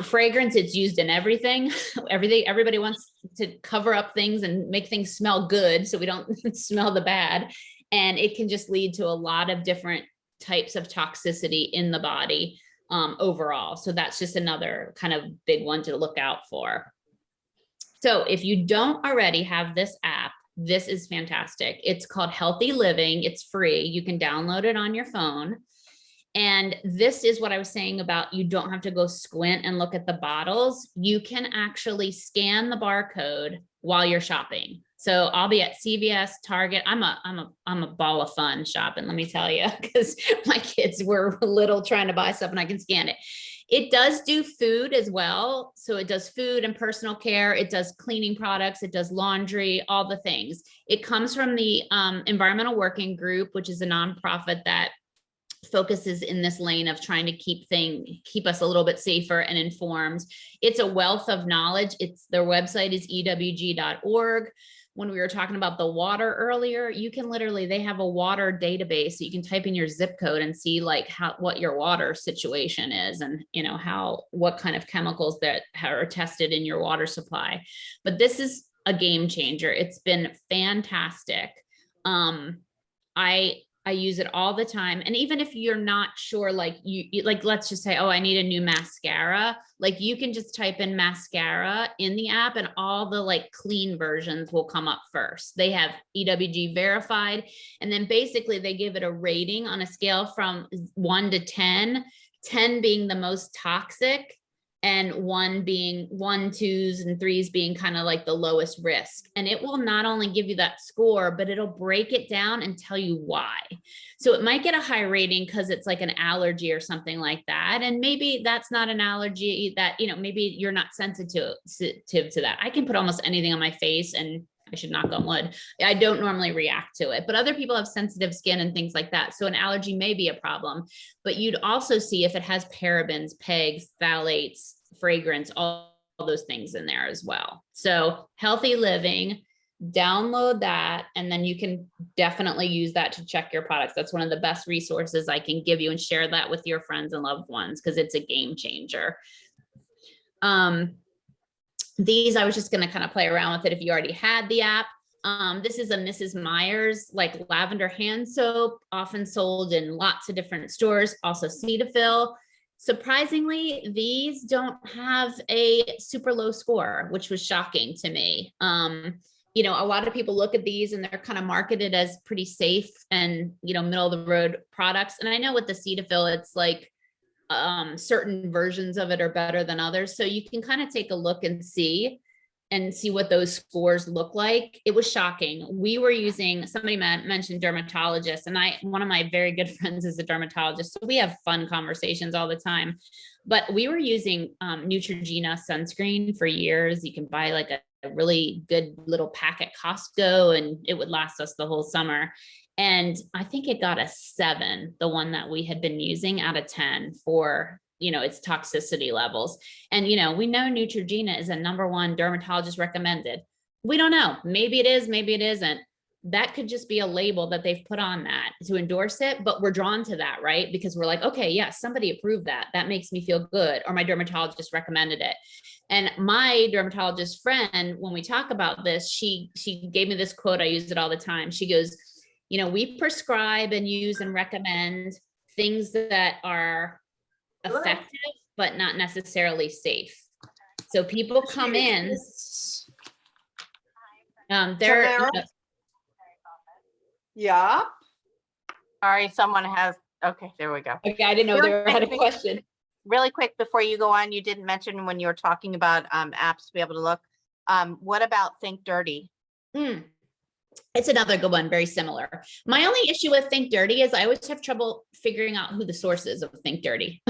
Fragrance, it's used in everything. Everybody wants to cover up things and make things smell good so we don't smell the bad. And it can just lead to a lot of different types of toxicity in the body overall. So that's just another kind of big one to look out for. So if you don't already have this app, this is fantastic. It's called Healthy Living. It's free. You can download it on your phone. And this is what I was saying about, you don't have to go squint and look at the bottles. You can actually scan the barcode while you're shopping. So I'll be at CVS, Target. I'm a ball of fun shopping, let me tell you, because my kids were little trying to buy stuff and I can scan it. It does do food as well. So it does food and personal care. It does cleaning products. It does laundry, all the things. It comes from the Environmental Working Group, which is a nonprofit that focuses in this lane of trying to keep us a little bit safer and informed. It's a wealth of knowledge. Their website is ewg.org. When we were talking about the water earlier, you can literally, they have a water database. So you can type in your zip code and see like what your water situation is, and you know what kind of chemicals that are tested in your water supply. But this is a game changer. It's been fantastic. I I use it all the time. And even if you're not sure, like like, let's just say, oh, I need a new mascara. Like you can just type in mascara in the app and all the like clean versions will come up first. They have EWG verified. And then basically they give it a rating on a scale from 1 to 10, 10 being the most toxic, and 1 being 1, 2s, and 3s being kind of like the lowest risk. And it will not only give you that score, but it'll break it down and tell you why. So it might get a high rating because it's like an allergy or something like that. And maybe that's not an allergy that, you know, maybe you're not sensitive to that. I can put almost anything on my face and I should knock on wood. I don't normally react to it, but other people have sensitive skin and things like that. So an allergy may be a problem, but you'd also see if it has parabens, pegs, phthalates, fragrance, all those things in there as well. So Healthy Living, download that, and then you can definitely use that to check your products. That's one of the best resources I can give you, and share that with your friends and loved ones because it's a game changer. These, I was just going to kind of play around with it if you already had the app. This is a Mrs. Meyer's like lavender hand soap, often sold in lots of different stores, also Cetaphil. Surprisingly, these don't have a super low score, which was shocking to me. You know, a lot of people look at these and they're kind of marketed as pretty safe and, you know, middle of the road products. And I know with the Cetaphil, it's like certain versions of it are better than others. So you can kind of take a look and see what those scores look like. It was shocking. We were using, somebody mentioned dermatologist, and one of my very good friends is a dermatologist. So we have fun conversations all the time, but we were using Neutrogena sunscreen for years. You can buy like a really good little pack at Costco and it would last us the whole summer. And I think it got a 7, the one that we had been using, out of 10 for, you know, its toxicity levels. And, you know, we know Neutrogena is a #1 dermatologist recommended. We don't know. Maybe it is, maybe it isn't. That could just be a label that they've put on that to endorse it, but we're drawn to that, right? Because we're like, okay, yes, somebody approved that. That makes me feel good. Or my dermatologist recommended it. And my dermatologist friend, when we talk about this, she gave me this quote. I use it all the time. She goes, you know, we prescribe and use and recommend things that are effective, but not necessarily safe. So people come in, they're, yeah. Sorry, someone has, okay, there we go. Okay, I didn't know they had a question. Really quick, before you go on, you didn't mention when you were talking about apps to be able to look. What about Think Dirty? It's another good one, very similar. My only issue with Think Dirty is I always have trouble figuring out who the source is of Think Dirty.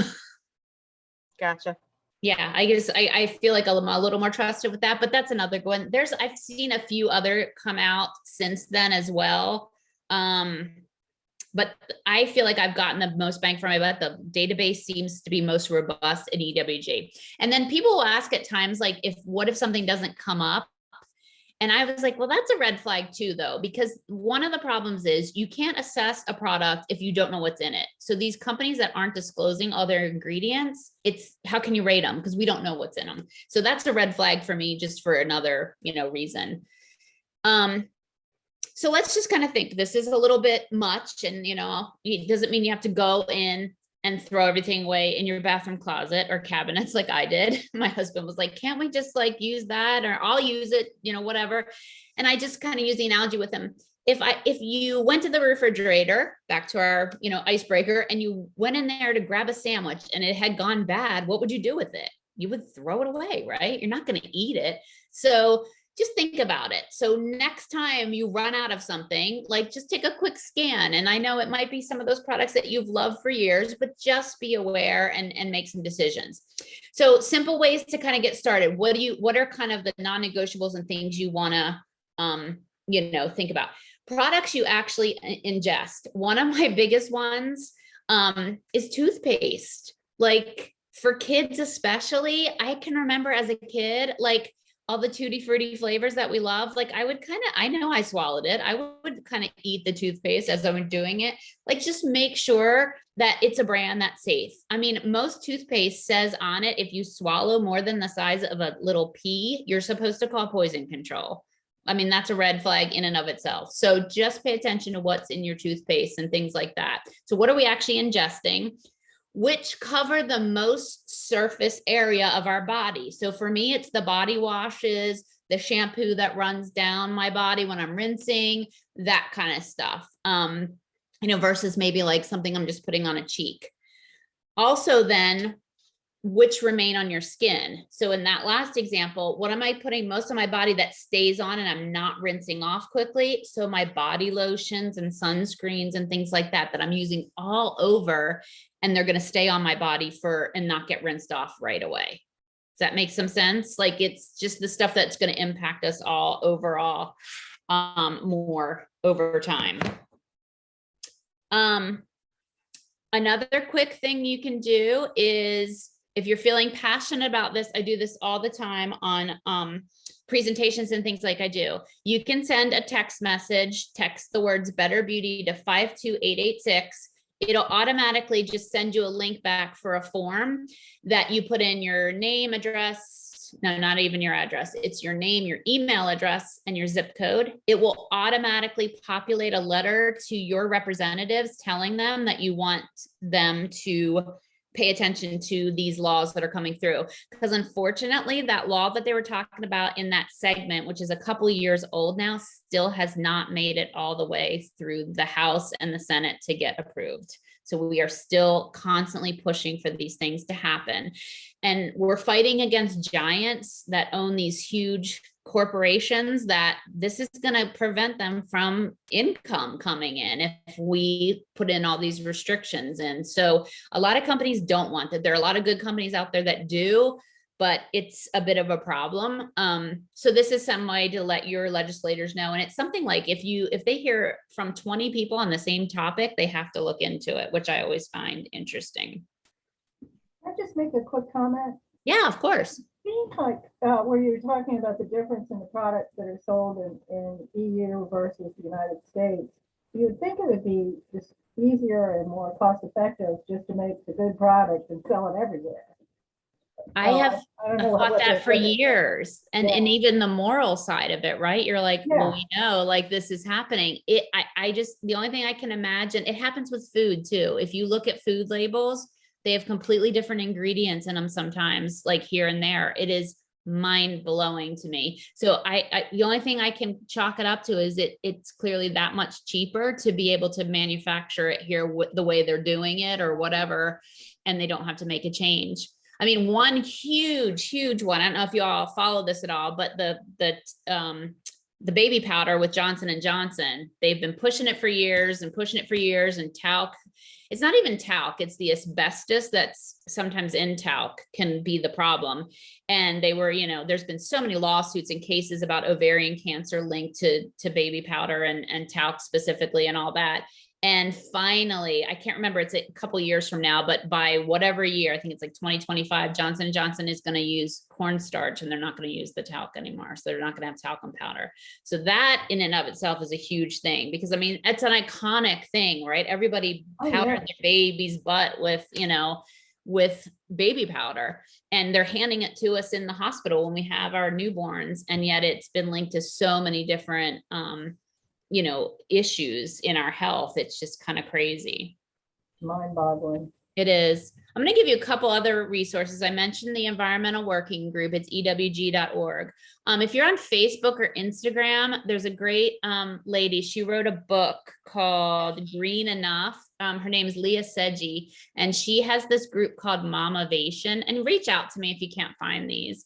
Gotcha. Yeah, I guess I feel like I'm a little more trusted with that, but that's another good one. I've seen a few other come out since then as well. But I feel like I've gotten the most bang for my buck. The database seems to be most robust in EWG. And then people will ask at times, like, what if something doesn't come up? And I was like, well, that's a red flag too, though, because one of the problems is you can't assess a product if you don't know what's in it. So these companies that aren't disclosing all their ingredients, how can you rate them? Because we don't know what's in them. So that's a red flag for me, just for another, reason. So let's just kind of think, this is a little bit much, and, it doesn't mean you have to go in and throw everything away in your bathroom closet or cabinets like I did. My husband was like, can't we just use that, or I'll use it, whatever. And I just kind of use the analogy with him. If you went to the refrigerator, back to our, icebreaker, and you went in there to grab a sandwich and it had gone bad, what would you do with it? You would throw it away, right? You're not going to eat it. So just think about it. So next time you run out of something, just take a quick scan. And I know it might be some of those products that you've loved for years, but just be aware and make some decisions. So simple ways to kind of get started. What are kind of the non-negotiables and things you want to, think about? Products you actually ingest. One of my biggest ones is toothpaste. For kids especially, I can remember as a kid, all the tutti frutti flavors that we love, I know I swallowed it. I would kind of eat the toothpaste as I was doing it. Just make sure that it's a brand that's safe. I mean, most toothpaste says on it, if you swallow more than the size of a little pea, you're supposed to call poison control. I mean, that's a red flag in and of itself. So just pay attention to what's in your toothpaste and things like that. So what are we actually ingesting? Which cover the most surface area of our body. So for me, it's the body washes, the shampoo that runs down my body when I'm rinsing, that kind of stuff. You know, versus maybe like something I'm just putting on a cheek. Also then, which remain on your skin. So in that last example, what am I putting most of my body that stays on and I'm not rinsing off quickly? So my body lotions and sunscreens and things like that, that I'm using all over, and they're going to stay on my body and not get rinsed off right away. Does that make some sense? Like, it's just the stuff that's going to impact us all overall, more over time. Another quick thing you can do is, if you're feeling passionate about this, I do this all the time on presentations and things like I do. You can send a text message, text the words Better Beauty to 52886. It'll automatically just send you a link back for a form that you put in your name, address. No, not even your address. It's your name, your email address, and your zip code. It will automatically populate a letter to your representatives telling them that you want them to pay attention to these laws that are coming through. Because unfortunately, that law that they were talking about in that segment, which is a couple of years old now, still has not made it all the way through the House and the Senate to get approved. So we are still constantly pushing for these things to happen. And we're fighting against giants that own these huge corporations, that this is going to prevent them from income coming in if we put in all these restrictions. And so a lot of companies don't want that. There are a lot of good companies out there that do, but it's a bit of a problem. So this is some way to let your legislators know. And it's something like, if they hear from 20 people on the same topic, they have to look into it, which I always find interesting. Can I just make a quick comment? Yeah, of course. Seems like where you're talking about the difference in the products that are sold in EU versus the United States, you would think it would be just easier and more cost effective just to make the good product and sell it everywhere. I have don't know thought what that for years, and even the moral side of it, right? You're like, well, we know like this is happening. I just, the only thing I can imagine, it happens with food too. If you look at food labels, they have completely different ingredients in them sometimes, like here and there. It is mind blowing to me. So the only thing I can chalk it up to is it's clearly that much cheaper to be able to manufacture it here the way they're doing it or whatever, and they don't have to make a change. I mean, one huge one, I don't know if you all follow this at all, but the baby powder with Johnson & Johnson, they've been pushing it for years, and talc, it's not even talc, it's the asbestos that's sometimes in talc can be the problem. And they were, there's been so many lawsuits and cases about ovarian cancer linked to baby powder and talc specifically and all that. And finally, I can't remember, it's a couple of years from now, but by whatever year, I think it's like 2025, Johnson & Johnson is going to use cornstarch and they're not going to use the talc anymore. So they're not going to have talcum powder. So that in and of itself is a huge thing, because I mean, it's an iconic thing, right? Everybody powdered their baby's butt with, with baby powder, and they're handing it to us in the hospital when we have our newborns. And yet it's been linked to so many different, issues in our health. It's just kind of crazy. Mind-boggling. It is. I'm going to give you a couple other resources. I mentioned the Environmental Working Group. It's ewg.org. If you're on Facebook or Instagram, there's a great lady. She wrote a book called Green Enough. Her name is Leah Sedgy, and she has this group called Momavation. And reach out to me if you can't find these.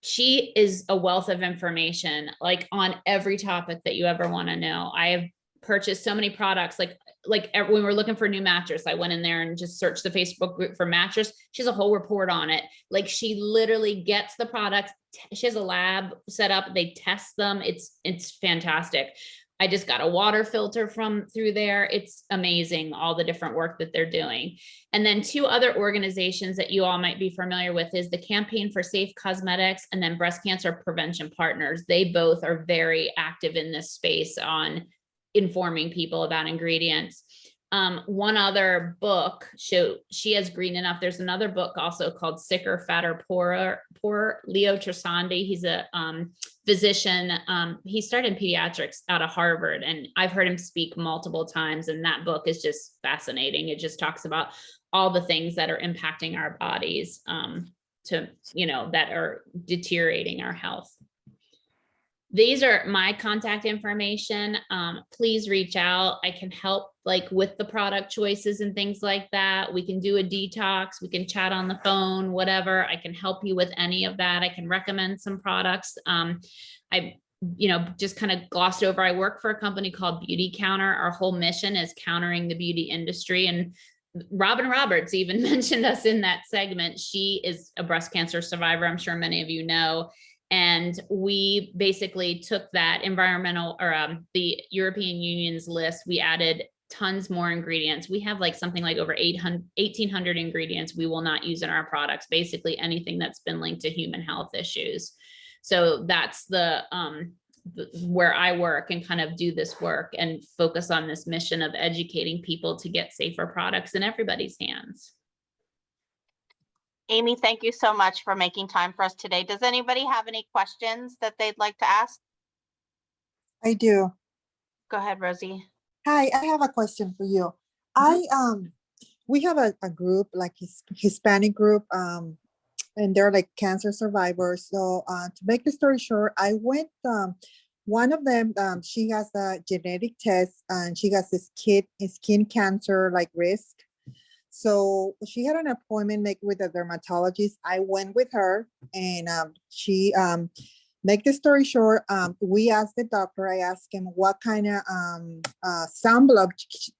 She is a wealth of information, like on every topic that you ever want to know. I have purchased so many products, like when we were looking for a new mattress, I went in there and just searched the Facebook group for mattress. She has a whole report on it. Like, she literally gets the products. She has a lab set up. They test them. It's fantastic. I just got a water filter through there. It's amazing, all the different work that they're doing. And then two other organizations that you all might be familiar with is the Campaign for Safe Cosmetics and then Breast Cancer Prevention Partners. They both are very active in this space on informing people about ingredients. One other book, she has green enough. There's another book also called Sicker, Fatter, Poorer. Leo Trasandi, he's a physician. He started in pediatrics out of Harvard, and I've heard him speak multiple times. And that book is just fascinating. It just talks about all the things that are impacting our bodies, that are deteriorating our health. These are my contact information. Please reach out. I can help with the product choices and things like that. We can do a detox. We can chat on the phone, whatever. I can help you with any of that. I can recommend some products. I just kind of glossed over. I work for a company called Beauty Counter. Our whole mission is countering the beauty industry. And Robin Roberts even mentioned us in that segment. She is a breast cancer survivor. I'm sure many of you know. And we basically took that environmental the European Union's list. We added tons more ingredients. We have something like over 1,800 ingredients we will not use in our products, basically anything that's been linked to human health issues. So that's where I work and kind of do this work and focus on this mission of educating people to get safer products in everybody's hands. Amy, thank you so much for making time for us today. Does anybody have any questions that they'd like to ask? I do. Go ahead, Rosie. Hi, I have a question for you. We have a group, like Hispanic group, and they're cancer survivors. So to make the story short, I went, one of them, she has a genetic test and she has this skin cancer risk. So she had an appointment made with a dermatologist. I went with her and she, make the story short, we asked the doctor, I asked him what kind of sunblock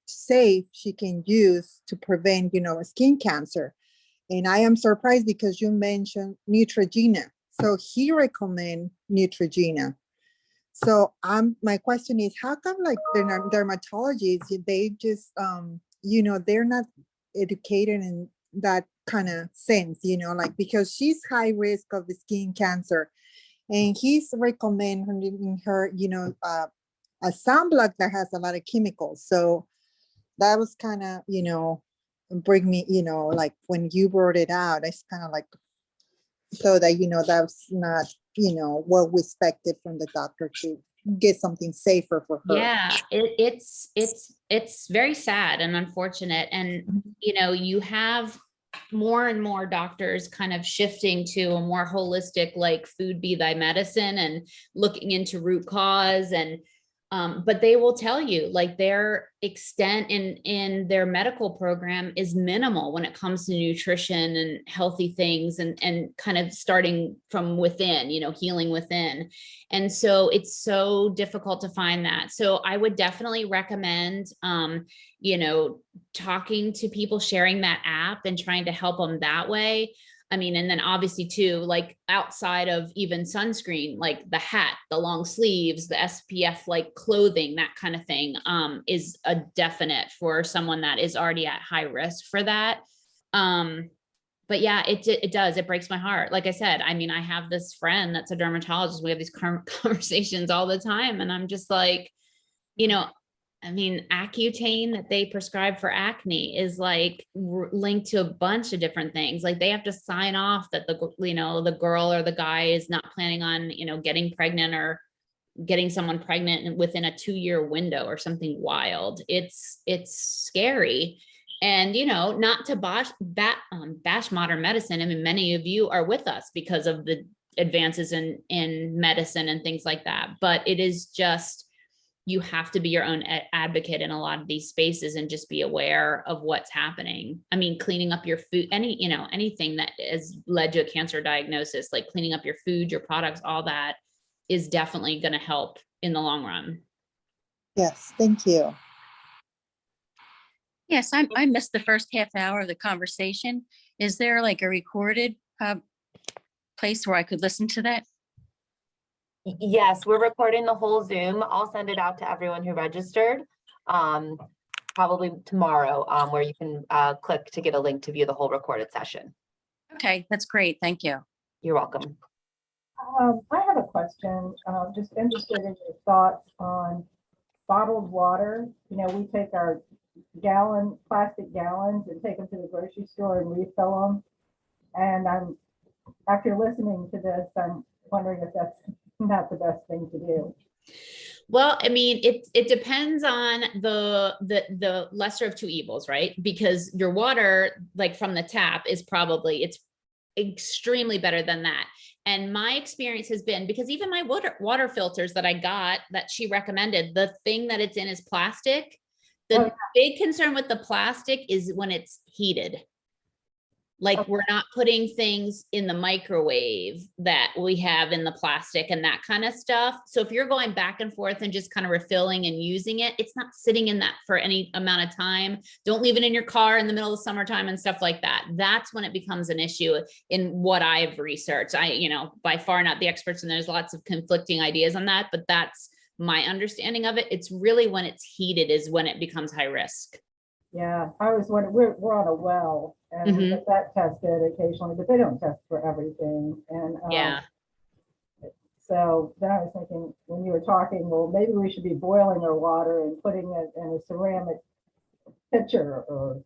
safe she can use to prevent, skin cancer. And I am surprised because you mentioned Neutrogena. So he recommend Neutrogena. So my question is, how come the dermatologists, they just, they're not educated in that kind of sense, because she's high risk of the skin cancer and he's recommending her, a sunblock that has a lot of chemicals. So that was kind of, bring me, when you brought it out, it's kind of so that, that's not, what we expected from the doctor to get something safer for her. Yeah, it's very sad and unfortunate. And, you have more and more doctors kind of shifting to a more holistic, food be thy medicine and looking into root cause. And, but they will tell you their extent in their medical program is minimal when it comes to nutrition and healthy things and kind of starting from within, healing within. And so it's so difficult to find that. So I would definitely recommend, talking to people, sharing that app and trying to help them that way. I mean, and then obviously too, outside of even sunscreen, the hat, the long sleeves, the SPF clothing, that kind of thing, is a definite for someone that is already at high risk for that. But yeah, it does. It breaks my heart. Like I said, I mean, I have this friend that's a dermatologist. We have these conversations all the time. And I'm just Accutane that they prescribe for acne is linked to a bunch of different things. They have to sign off that the girl or the guy is not planning on, getting pregnant or getting someone pregnant within a 2-year window or something wild. It's scary. And, not to bash modern medicine. I mean, many of you are with us because of the advances in medicine and things like that. But it is just, you have to be your own advocate in a lot of these spaces and just be aware of what's happening. I mean, cleaning up your food, anything that has led to a cancer diagnosis, cleaning up your food, your products, all that is definitely going to help in the long run. Yes, thank you. Yes, I missed the first half hour of the conversation. Is there a recorded place where I could listen to that? Yes, we're recording the whole Zoom. I'll send it out to everyone who registered, probably tomorrow, where you can click to get a link to view the whole recorded session. Okay, that's great. Thank you. You're welcome. I have a question. Just interested in your thoughts on bottled water. We take our plastic gallons and take them to the grocery store and refill them. And after listening to this, I'm wondering if that's not the best thing to do. Well, I mean, it depends on the lesser of two evils, right? Because your water, like from the tap, is probably, it's extremely better than that. And my experience has been, because even my water filters that I got that she recommended, the thing that it's in is plastic. The big concern with the plastic is when it's heated. Like we're not putting things in the microwave that we have in the plastic and that kind of stuff. So if you're going back and forth and just kind of refilling and using it, it's not sitting in that for any amount of time. Don't leave it in your car in the middle of summertime and stuff like that. That's when it becomes an issue in what I've researched. By far not the experts, and there's lots of conflicting ideas on that, but that's my understanding of it. It's really when it's heated is when it becomes high risk. Yeah, I was wondering, we're on a well and we get that tested occasionally, but they don't test for everything. And yeah. So then I was thinking, when you were talking, well, maybe we should be boiling our water and putting it in a ceramic pitcher or,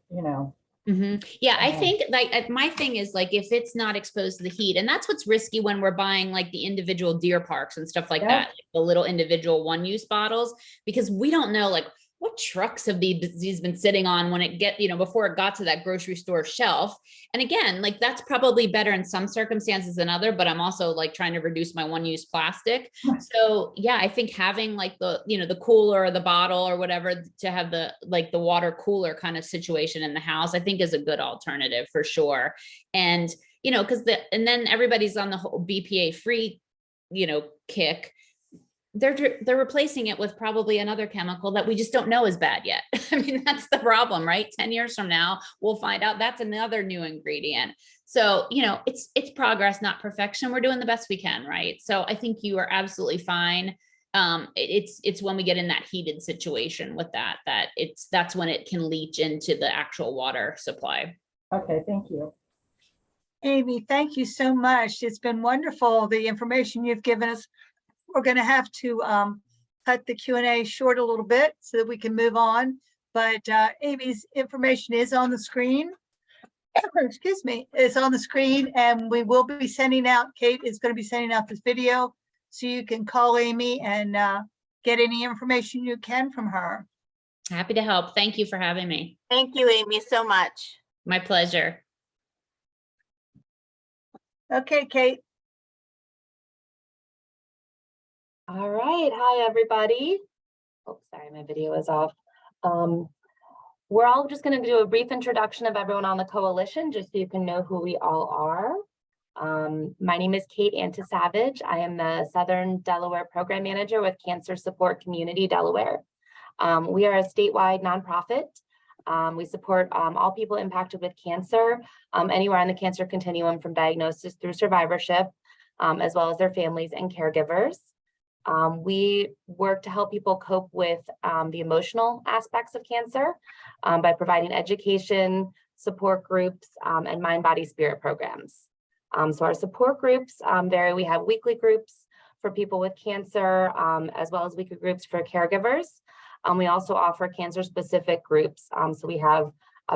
Yeah, I think like my thing is like if it's not exposed to the heat, and that's what's risky when we're buying like the individual Deer Parks and stuff like that, like the little individual one-use bottles, because we don't know like what trucks have these been sitting on when it before it got to that grocery store shelf. And again, like that's probably better in some circumstances than other, but I'm also like trying to reduce my one-use plastic. So yeah, I think having like the cooler or the bottle or whatever to have the water cooler kind of situation in the house, I think is a good alternative for sure. And, and then everybody's on the whole BPA free, kick. They're replacing it with probably another chemical that we just don't know is bad yet. I mean, that's the problem, right? 10 years from now, we'll find out that's another new ingredient. So, it's progress, not perfection. We're doing the best we can, right? So I think you are absolutely fine. It's when we get in that heated situation with that's when it can leach into the actual water supply. Okay, thank you. Amy, thank you so much. It's been wonderful, the information you've given us. We're going to have to cut the Q&A short a little bit so that we can move on. But Amy's information is on the screen. Excuse me, it's on the screen, and we will be sending out, Kate is going to be sending out this video so you can call Amy and get any information you can from her. Happy to help. Thank you for having me. Thank you, Amy, so much. My pleasure. Okay, Kate. All right. Hi, everybody. Oh, sorry, my video is off. We're all just going to do a brief introduction of everyone on the coalition, just so you can know who we all are. My name is Kate Antisavage. I am the Southern Delaware Program Manager with Cancer Support Community Delaware. We are a statewide nonprofit. We support all people impacted with cancer, anywhere on the cancer continuum from diagnosis through survivorship, as well as their families and caregivers. We work to help people cope with the emotional aspects of cancer by providing education, support groups, and mind, body, spirit programs. So our support groups vary. We have weekly groups for people with cancer, as well as weekly groups for caregivers. We also offer cancer-specific groups. So we have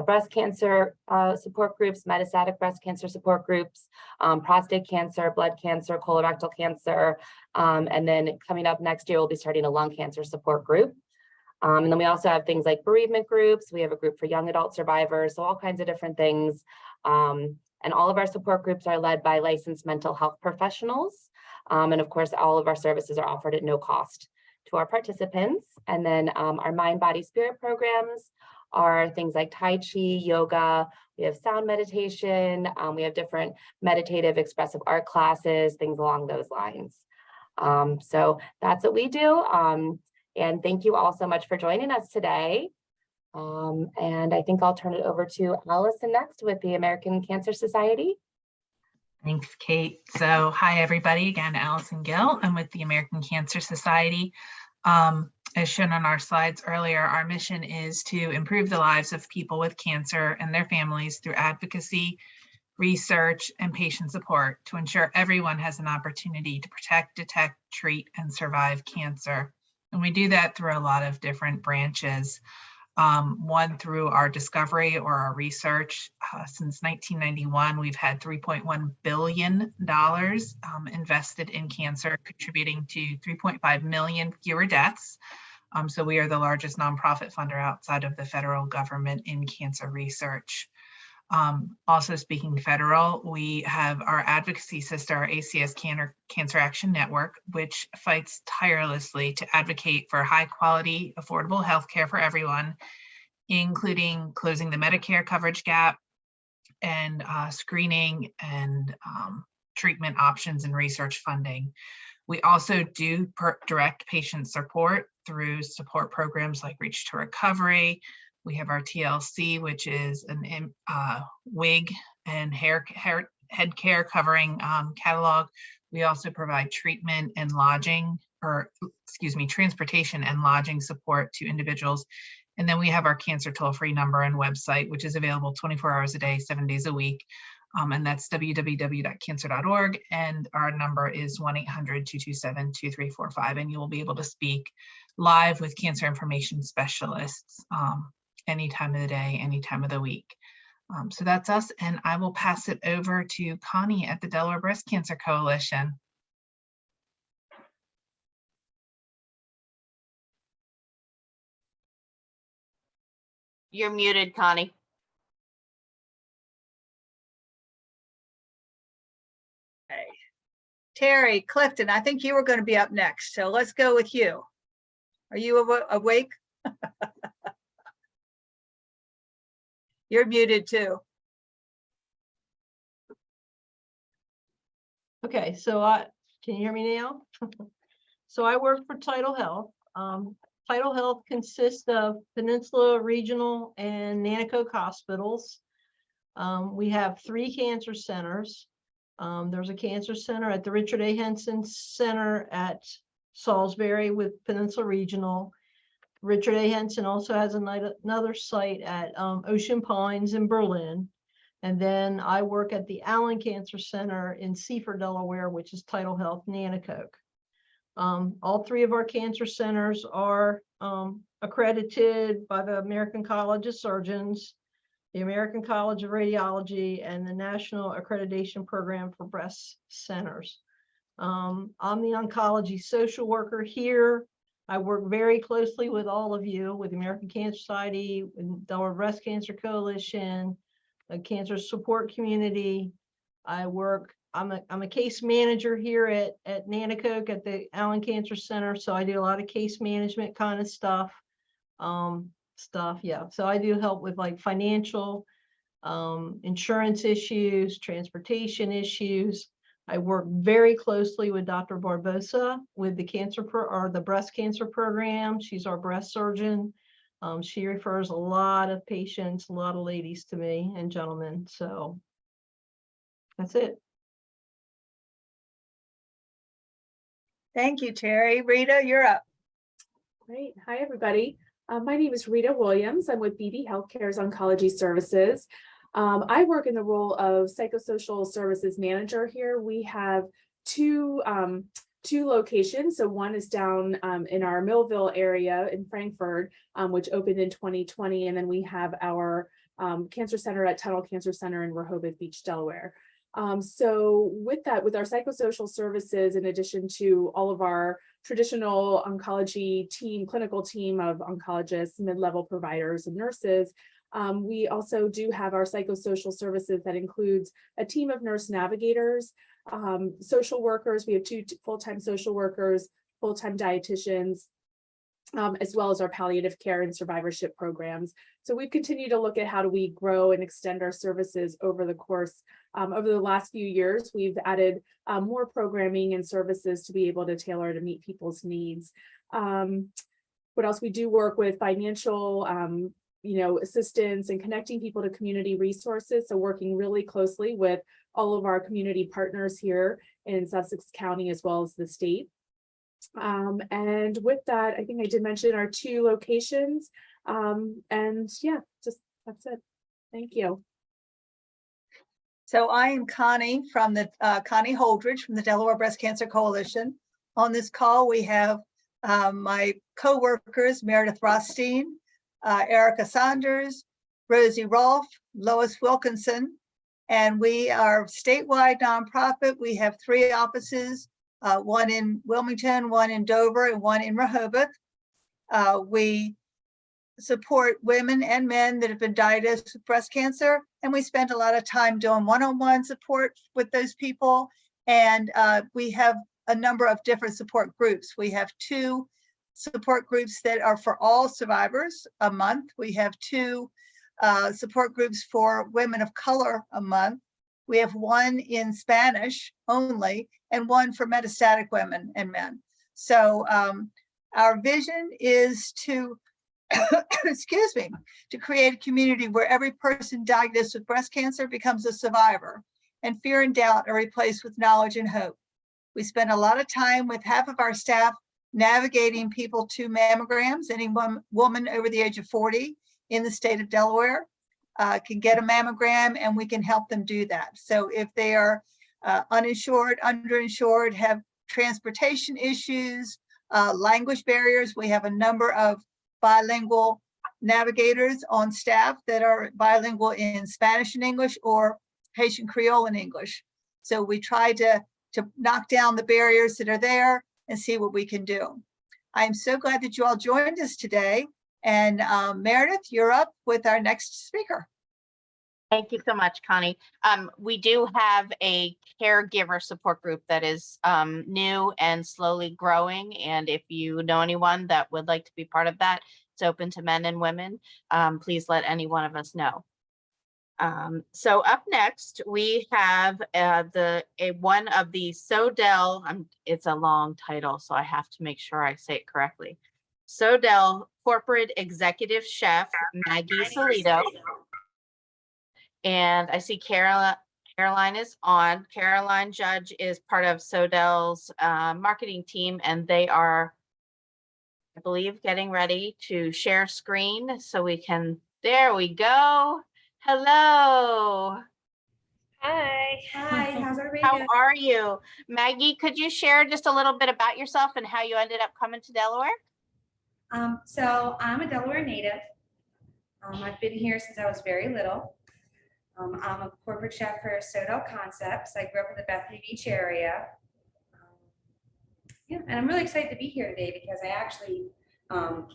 breast cancer support groups, metastatic breast cancer support groups, prostate cancer, blood cancer, colorectal cancer, and then coming up next year, we'll be starting a lung cancer support group. And then we also have things like bereavement groups. We have a group for young adult survivors, so all kinds of different things. And all of our support groups are led by licensed mental health professionals. And of course, all of our services are offered at no cost to our participants. And then our mind, body, spirit programs are things like Tai Chi, yoga, we have sound meditation, we have different meditative expressive art classes, things along those lines. So that's what we do. And thank you all so much for joining us today. And I think I'll turn it over to Allison next with the American Cancer Society. Thanks, Kate. So hi, everybody. Again, Allison Gill. I'm with the American Cancer Society. As shown on our slides earlier, our mission is to improve the lives of people with cancer and their families through advocacy, research, and patient support to ensure everyone has an opportunity to protect, detect, treat, and survive cancer. And we do that through a lot of different branches. One through our discovery or our research. Since 1991, we've had $3.1 billion invested in cancer, contributing to 3.5 million fewer deaths. So we are the largest nonprofit funder outside of the federal government in cancer research. Also speaking federal, we have our advocacy sister, our ACS Cancer Action Network, which fights tirelessly to advocate for high quality, affordable healthcare for everyone, including closing the Medicare coverage gap and screening and treatment options and research funding. We also do direct patient support through support programs like Reach to Recovery. We have our TLC, which is an wig and head care covering catalog. We also provide treatment and lodging, or excuse me, transportation and lodging support to individuals. And then we have our cancer toll-free number and website, which is available 24 hours a day, 7 days a week. And that's www.cancer.org. And our number is 1-800-227-2345. And you will be able to speak live with cancer information specialists any time of the day, any time of the week. So that's us. And I will pass it over to Connie at the Delaware Breast Cancer Coalition. You're muted, Connie. Okay. Terry Clifton, I think you were going to be up next, so let's go with you. Are you awake? You're muted too. Okay, so can you hear me now? So I work for Tidal Health. Tidal Health consists of Peninsula Regional and Nanticoke hospitals. We have 3 cancer centers. There's a cancer center at the Richard A. Henson Center at Salisbury with Peninsula Regional. Richard A. Henson also has another site at Ocean Pines in Berlin. And then I work at the Allen Cancer Center in Seaford, Delaware, which is Tidal Health Nanticoke. All 3 of our cancer centers are accredited by the American College of Surgeons, the American College of Radiology, and the National Accreditation Program for Breast Centers. I'm the oncology social worker here. I work very closely with all of you, with the American Cancer Society, with Delaware Breast Cancer Coalition, the cancer support community. I'm a case manager here at Nanticoke at the Allen Cancer Center. So I do a lot of case management kind of stuff. Yeah. So I do help with like financial, insurance issues, transportation issues. I work very closely with Dr. Barbosa with the breast cancer program. She's our breast surgeon. She refers a lot of patients, a lot of ladies to me and gentlemen. So that's it. Thank you, Terry. Rita, you're up. Great. Hi, everybody. My name is Rita Williams. I'm with BD Healthcare's Oncology Services. I work in the role of psychosocial services manager here. We have two locations. So one is down in our Millville area in Frankfurt, which opened in 2020. And then we have our cancer center at Tuttle Cancer Center in Rehoboth Beach, Delaware. So with that, with our psychosocial services, in addition to all of our traditional oncology team, clinical team of oncologists, mid-level providers and nurses, we also do have our psychosocial services that includes a team of nurse navigators, social workers. We have 2 full-time social workers, full-time dietitians, as well as our palliative care and survivorship programs. So we've continued to look at how do we grow and extend our services over the course. Over the last few years, we've added more programming and services to be able to tailor to meet people's needs. What else? We do work with financial assistance and connecting people to community resources. So working really closely with all of our community partners here in Sussex County, as well as the state. And with that, I think I did mention our 2 locations. And yeah, just that's it. Thank you. So I am Connie from the Connie Holdridge from the Delaware Breast Cancer Coalition. On this call, we have my co-workers, Meredith Rothstein, Erica Saunders, Rosie Rolfe, Lois Wilkinson, and we are statewide nonprofit. We have 3 offices, one in Wilmington, one in Dover, and one in Rehoboth. We support women and men that have been diagnosed with breast cancer, and we spend a lot of time doing one-on-one support with those people. And we have a number of different support groups. We have 2 support groups that are for all survivors a month. We have 2 support groups for women of color a month. We have 1 in Spanish only and 1 for metastatic women and men. So our vision is to, excuse me, to create a community where every person diagnosed with breast cancer becomes a survivor, and fear and doubt are replaced with knowledge and hope. We spend a lot of time with half of our staff navigating people to mammograms. Any woman over the age of 40 in the state of Delaware can get a mammogram, and we can help them do that. So if they are uninsured, underinsured, have transportation issues, language barriers, we have a number of bilingual navigators on staff that are bilingual in Spanish and English or Haitian Creole and English. So we try to knock down the barriers that are there and see what we can do. I'm so glad that you all joined us today. And Meredith, you're up with our next speaker. Thank you so much, Connie. We do have a caregiver support group that is new and slowly growing. And if you know anyone that would like to be part of that, it's open to men and women. Please let any one of us know. So up next, we have one of the Sodell, it's a long title, so I have to make sure I say it correctly. Sodell Corporate Executive Chef, Maggie Solito. And I see Caroline is on. Caroline Judge is part of Sodell's marketing team, and they are, I believe, getting ready to share screen so we can, there we go. Hello. Hi. Hi, how's everybody How doing? are you? Maggie, could you share just a little bit about yourself and how you ended up coming to Delaware? So I'm a Delaware native. I've been here since I was very little. I'm a corporate chef for Sodell Concepts. I grew up in the Bethany Beach area. Yeah, and I'm really excited to be here today because I actually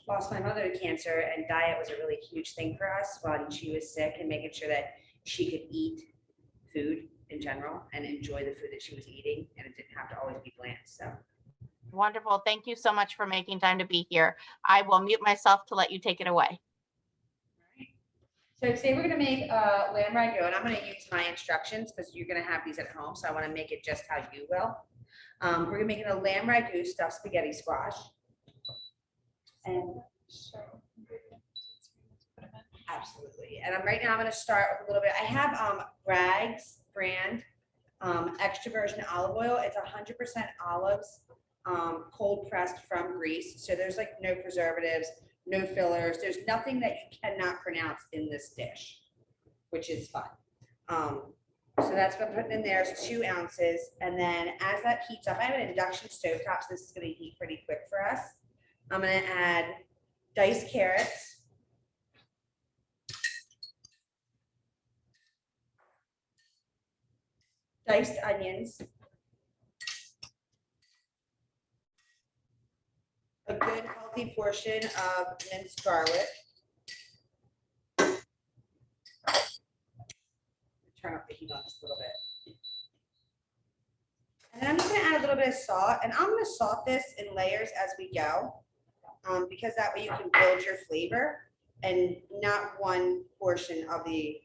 lost my mother to cancer, and diet was a really huge thing for us while she was sick, and making sure that she could eat food in general and enjoy the food that she was eating, and it didn't have to always be bland. So wonderful. Thank you so much for making time to be here. I will mute myself to let you take it away. So today we're going to make lamb ragu, and I'm going to use my instructions because you're going to have these at home. So I want to make it just how you will. We're going to be making a lamb ragu stuffed spaghetti squash. And absolutely. And right now I'm going to start with a little bit. I have Bragg's brand extra virgin olive oil. It's 100% olives, cold pressed from Greece. So there's like no preservatives, no fillers. There's nothing that you cannot pronounce in this dish, which is fun. So that's what I'm putting in there is 2 ounces. And then as that heats up, I have an induction stovetop, so this is going to heat pretty quick for us. I'm going to add diced carrots, diced onions, a good healthy portion of minced garlic. Turn up the heat on this a little bit. And then I'm just going to add a little bit of salt, and I'm going to salt this in layers as we go, because that way you can build your flavor and not one portion of the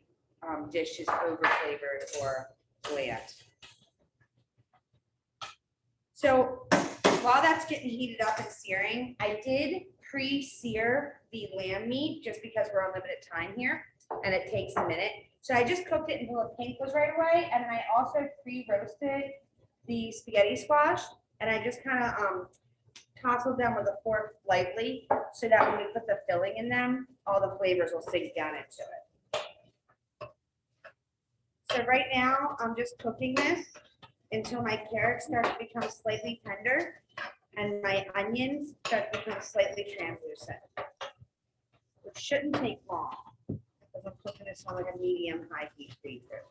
dish is over flavored or bland. So while that's getting heated up and searing, I did pre-sear the lamb meat just because we're on limited time here and it takes a minute. So I just cooked it until the pink was right away, and then I also pre-roasted the spaghetti squash, and I just kind of tousled them with a fork lightly so that when we put the filling in them, all the flavors will sink down into it. So right now, I'm just cooking this until my carrots start to become slightly tender and my onions start to become slightly translucent. It shouldn't take long. Because I'm cooking this on like a medium high heat freezer.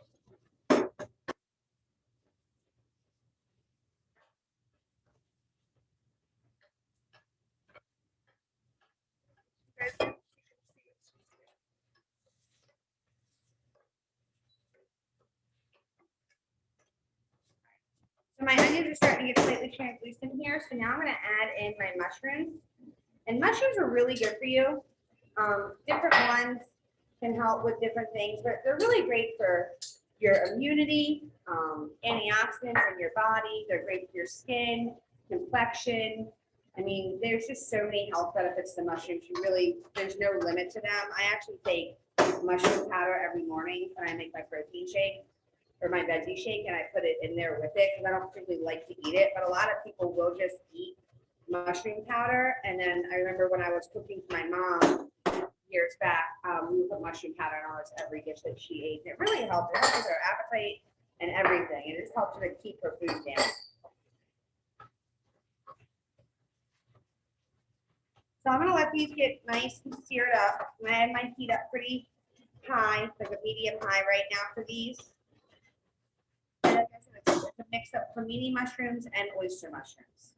So my onions are starting to get slightly translucent here. So now I'm gonna add in my mushrooms. And mushrooms are really good for you. Different ones can help with different things, but they're really great for your immunity, antioxidants in your body. They're great for your skin, complexion. I mean, there's just so many health benefits to mushrooms. There's no limit to them. I actually take mushroom powder every morning when I make my protein shake or my veggie shake, and I put it in there with it because I don't particularly like to eat it, but a lot of people will just eat mushroom powder. And then I remember when I was cooking for my mom years back, we would put mushroom powder in almost every dish that she ate. And it really helped. It helped with her appetite and everything. And it just helped her to keep her food down. So I'm gonna let these get nice and seared up. I had my heat up pretty high, like a medium high right now for these. And like I said, it's a mix of cremini mushrooms and oyster mushrooms.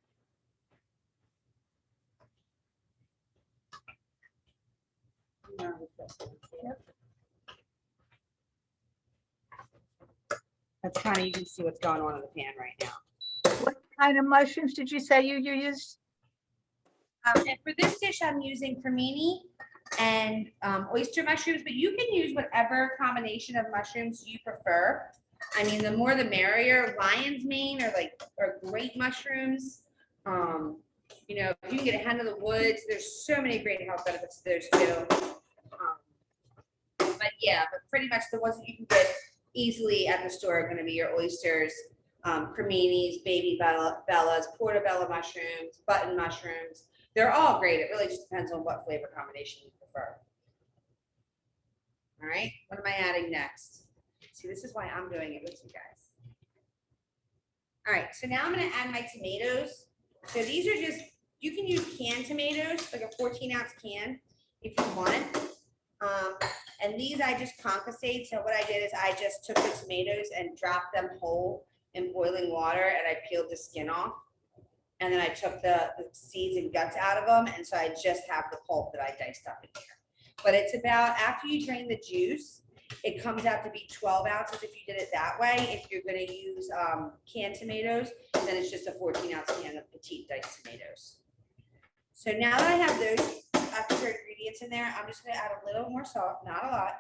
That's kind of, you can see what's going on in the pan right now. What kind of mushrooms did you say you used? And for this dish, I'm using cremini and oyster mushrooms, but you can use whatever combination of mushrooms you prefer. I mean, the more the merrier. Lion's mane are great mushrooms. You know, if you can get a hen of the woods, there's so many great health benefits to those too. But yeah, but pretty much the ones that you can get easily at the store are going to be your oysters, creminis, baby bellas, portobello mushrooms, button mushrooms. They're all great. It really just depends on what flavor combination you prefer. All right, what am I adding next? See, this is why I'm doing it with you guys. All right, so now I'm going to add my tomatoes. So these are just, you can use canned tomatoes, like a 14-ounce can if you want. And these I just concassate. So what I did is I just took the tomatoes and dropped them whole in boiling water, and I peeled the skin off. And then I took the seeds and guts out of them. And so I just have the pulp that I diced up in here. But it's about, after you drain the juice, it comes out to be 12 ounces if you did it that way. If you're going to use canned tomatoes, then it's just a 14-ounce can of petite diced tomatoes. So now that I have those extra ingredients in there, I'm just going to add a little more salt, not a lot,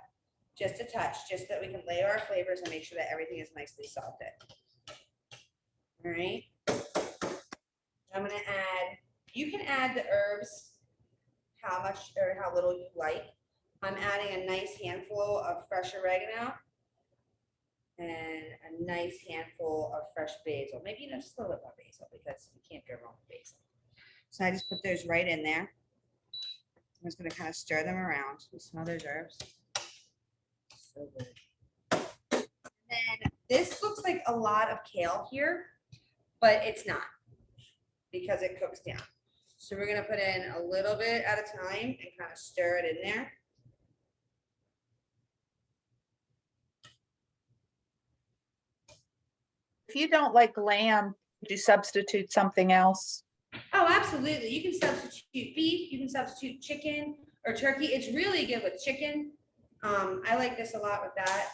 just a touch, just so that we can layer our flavors and make sure that everything is nicely salted. All right. I'm going to add, you can add the herbs how much or how little you like. I'm adding a nice handful of fresh oregano and a nice handful of fresh basil. Maybe just a little bit more basil because you can't go wrong with basil. So I just put those right in there. I'm just going to kind of stir them around. You smell those herbs? So good. And then this looks like a lot of kale here, but it's not because it cooks down. So we're going to put in a little bit at a time and kind of stir it in there. If you don't like lamb, would you substitute something else? Oh, absolutely. You can substitute beef, you can substitute chicken or turkey. It's really good with chicken. I like this a lot with that.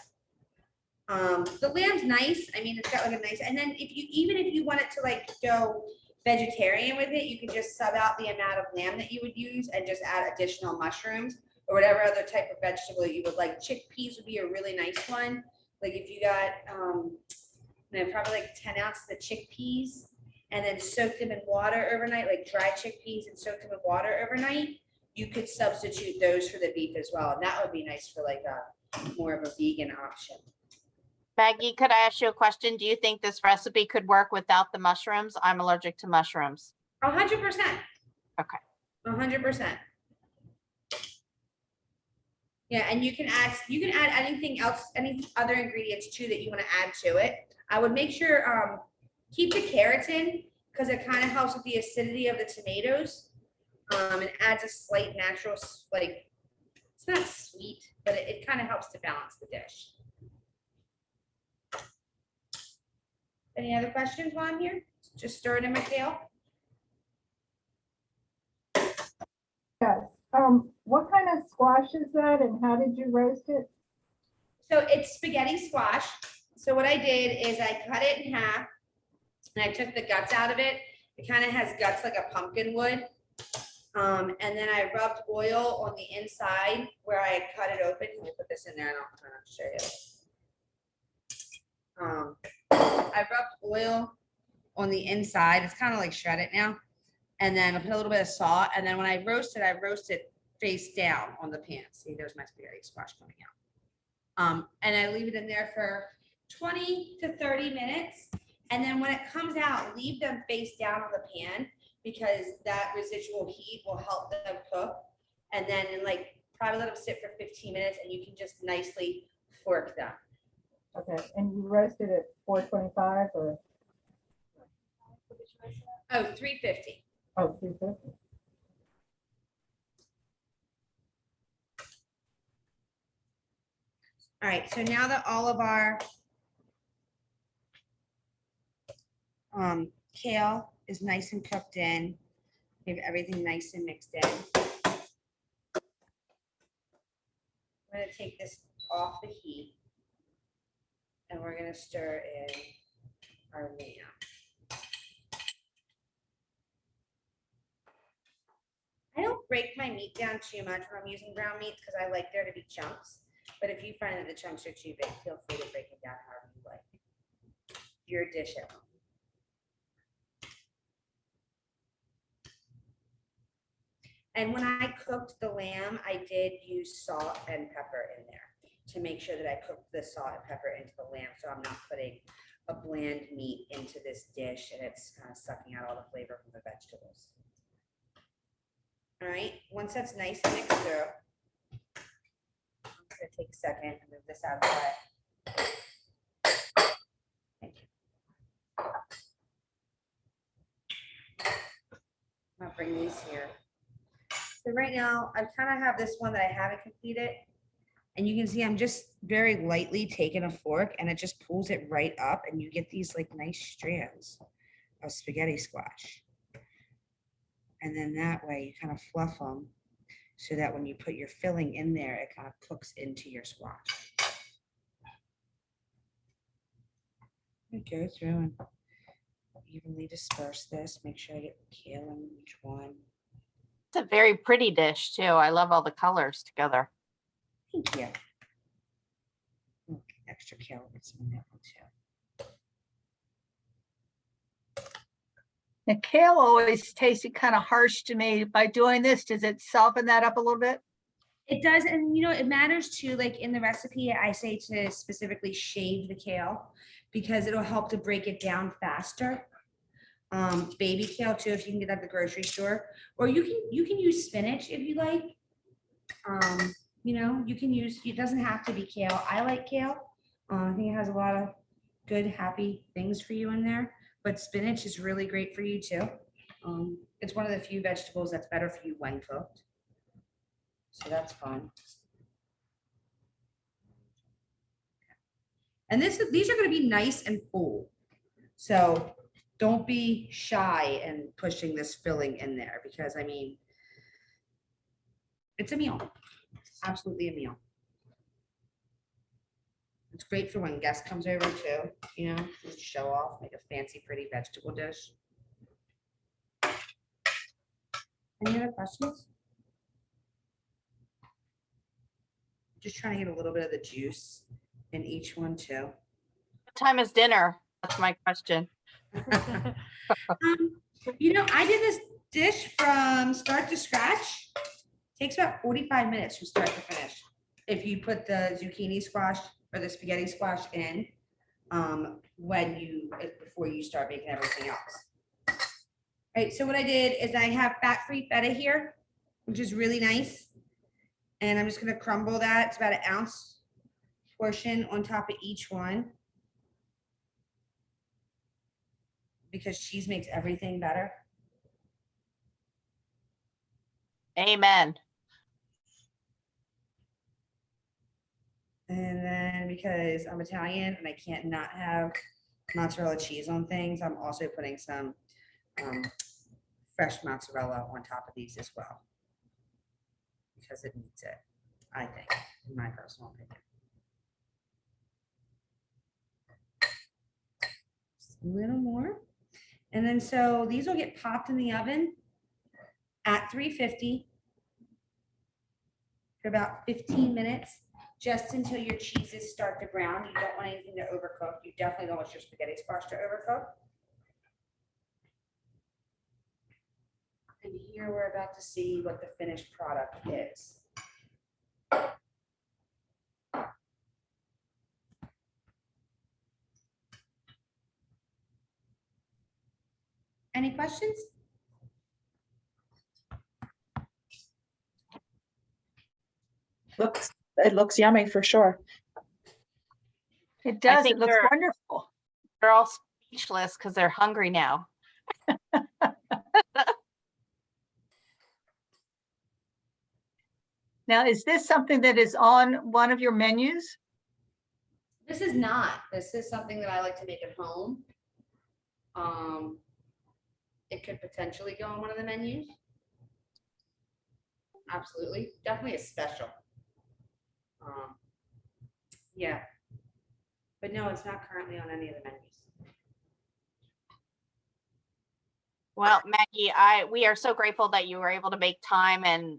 The lamb's nice. I mean, it's got like a nice, and then even if you wanted to like go vegetarian with it, you can just sub out the amount of lamb that you would use and just add additional mushrooms or whatever other type of vegetable that you would like. Chickpeas would be a really nice one. Like if you got, probably like 10 ounces of chickpeas and then soak them in water overnight, like dry chickpeas and soak them in water overnight, you could substitute those for the beef as well. And that would be nice for like a more of a vegan option. Maggie, could I ask you a question? Do you think this recipe could work without the mushrooms? I'm allergic to mushrooms. 100%. Okay. 100%. Yeah, and you can add anything else, any other ingredients too that you want to add to it. I would make sure keep the carrots in because it kind of helps with the acidity of the tomatoes. And adds a slight natural like It's not sweet, but it kind of helps to balance the dish. Any other questions while I'm here? Just stir it in my kale. Yes. What kind of squash is that and how did you roast it? So it's spaghetti squash. So what I did is I cut it in half and I took the guts out of it. It kind of has guts like a pumpkin would. And then I rubbed oil on the inside where I cut it open. Let me put this in there and I'll turn to show you. I rubbed oil on the inside. It's kind of like shred it now. And then I put a little bit of salt. And then when I roast it face down on the pan. See, there's my spaghetti squash coming out. And I leave it in there for 20 to 30 minutes. And then when it comes out, leave them face down on the pan because that residual heat will help them cook. And then probably let them sit for 15 minutes and you can just nicely fork them. Okay, and you roasted it 425 or? Oh, 350. Oh, 350. All right, so now that all of our kale is nice and cooked in, we have everything nice and mixed in. We're gonna take this off the heat and we're gonna stir in our lamb. I don't break my meat down too much when I'm using ground meats because I like there to be chunks. But if you find that the chunks are too big, feel free to break it down however you like. Your dish at home. And when I cooked the lamb, I did use salt and pepper in there to make sure that I cooked the salt and pepper into the lamb. So I'm not putting a bland meat into this dish and it's kind of sucking out all the flavor from the vegetables. All right, once that's nice and mixed through, I'm gonna take a second and move this out of the way. Thank you. I'm gonna bring these here. So right now, I kind of have this one that I haven't completed. And you can see I'm just very lightly taking a fork and it just pulls it right up and you get these like nice strands of spaghetti squash. And then that way you kind of fluff them so that when you put your filling in there, it kind of cooks into your squash. Go through and evenly disperse this. Make sure I get kale in each one. It's a very pretty dish too. I love all the colors together. Thank you. Look, extra kale with some of that one too. The kale always tasted kind of harsh to me. By doing this, does it soften that up a little bit? It does, and you know, it matters too, like in the recipe, I say to specifically shave the kale because it'll help to break it down faster. Baby kale too, if you can get at the grocery store, or you can use spinach if you like. You know, you can use, it doesn't have to be kale. I like kale. I think it has a lot of good, happy things for you in there, but spinach is really great for you too. It's one of the few vegetables that's better for you when cooked. So that's fun. And these are going to be nice and full. So don't be shy in pushing this filling in there because I mean, it's a meal. It's absolutely a meal. It's great for when guests comes over too, you know, just show off, make a fancy, pretty vegetable dish. Any other questions? Just trying to get a little bit of the juice in each one too. What time is dinner? That's my question. You know, I did this dish from start to scratch. Takes about 45 minutes from start to finish. If you put the zucchini squash or the spaghetti squash in, before you start making everything else. Right, so what I did is I have fat-free feta here, which is really nice. And I'm just gonna crumble that. It's about an ounce portion on top of each one. Because cheese makes everything better. Amen. And then because I'm Italian and I can't not have mozzarella cheese on things, I'm also putting some fresh mozzarella on top of these as well. Because it needs it, I think, in my personal opinion. Just a little more. And then so these will get popped in the oven at 350 for about 15 minutes, just until your cheeses start to brown. You don't want anything to overcook. You definitely don't want your spaghetti squash to overcook. And here we're about to see what the finished product is. Any questions? It looks yummy for sure. It does. think It looks they're- wonderful. They're all speechless because they're hungry now. Now, is this something that is on one of your menus? This is not. This is something that I like to make at home. It could potentially go on one of the menus. Absolutely. Definitely a special. Yeah. But no, it's not currently on any of the menus. Well, Maggie, we are so grateful that you were able to make time and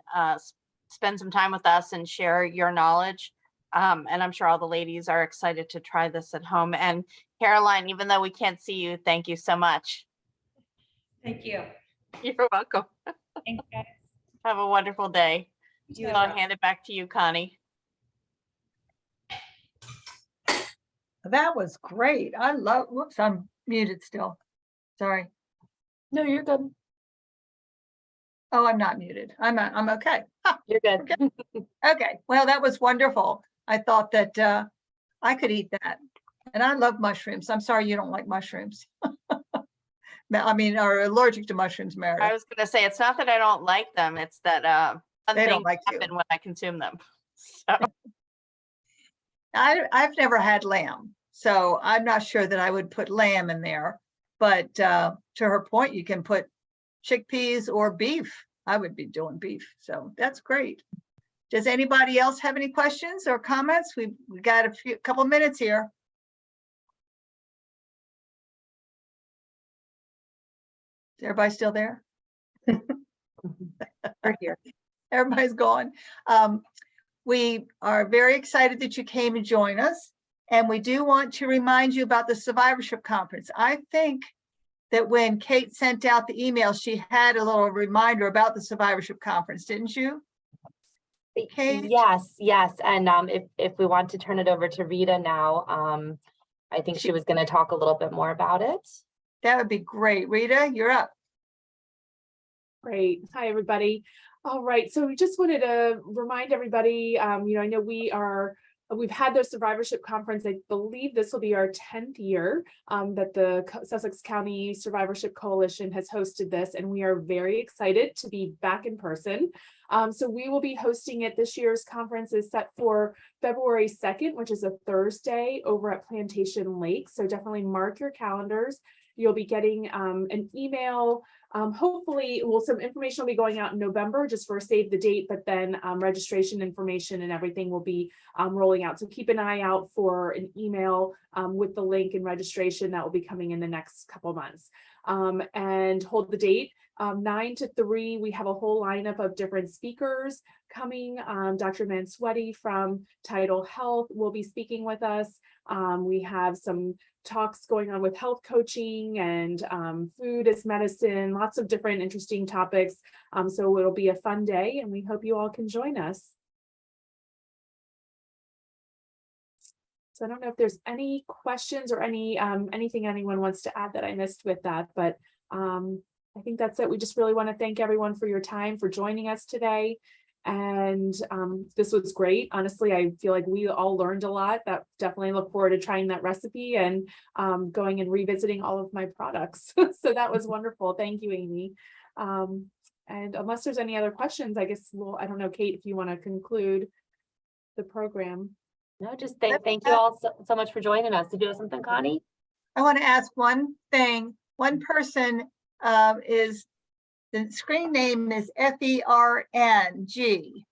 spend some time with us and share your knowledge. And I'm sure all the ladies are excited to try this at home. And Caroline, even though we can't see you, thank you so much. Thank you. You're welcome. Thanks, guys. Have a wonderful day. You And as I'll well. hand it back to you, Connie. That was great. I love, whoops, I'm muted still. Sorry. No, you're good. Oh, I'm not muted. I'm okay. You're good. Okay, well, that was wonderful. I thought that I could eat that. And I love mushrooms. I'm sorry you don't like mushrooms. I mean, are allergic to mushrooms, I Meredith. was going to say, it's not that I don't like them. It's that fun They don't things like you. happen when I consume them. So. I've never had lamb, so I'm not sure that I would put lamb in there. But to her point, you can put chickpeas or beef. I would be doing beef, so that's great. Does anybody else have any questions or comments? We got a couple minutes here. Is everybody still there? We're here. Everybody's gone. We are very excited that you came and joined us. And we do want to remind you about the Survivorship Conference. I think that when Kate sent out the email, she had a little reminder about the Survivorship Conference, didn't you? Kate? Yes. And if we want to turn it over to Rita now, I think she was going to talk a little bit more about it. That would be great. Rita, you're up. Great. Hi, everybody. All right. So we just wanted to remind everybody, I know we've had the Survivorship Conference. I believe this will be our 10th year that the Sussex County Survivorship Coalition has hosted this, and we are very excited to be back in person. So we will be hosting it. This year's conference is set for February 2nd, which is a Thursday over at Plantation Lake. So definitely mark your calendars. You'll be getting an email. Hopefully, some information will be going out in November just for a save the date, but then registration information and everything will be rolling out. So keep an eye out for an email with the link and registration that will be coming in the next couple months. And hold the date. 9 to 3, we have a whole lineup of different speakers coming. Dr. Mansuetti from Tidal Health will be speaking with us. We have some talks going on with health coaching and food as medicine, lots of different interesting topics. So it'll be a fun day and we hope you all can join us. So I don't know if there's any questions or anything anyone wants to add that I missed with that, but I think that's it. We just really want to thank everyone for your time, for joining us today. And this was great. Honestly, I feel like we all learned a lot. That definitely look forward to trying that recipe and going and revisiting all of my products. So that was wonderful. Thank you, Amy. And unless there's any other questions, I guess I don't know, Kate, if you want to conclude the program. No, just thank you all so much for joining us. Did you have something, Connie? I want to ask one thing. One person is, the screen name is FERNG.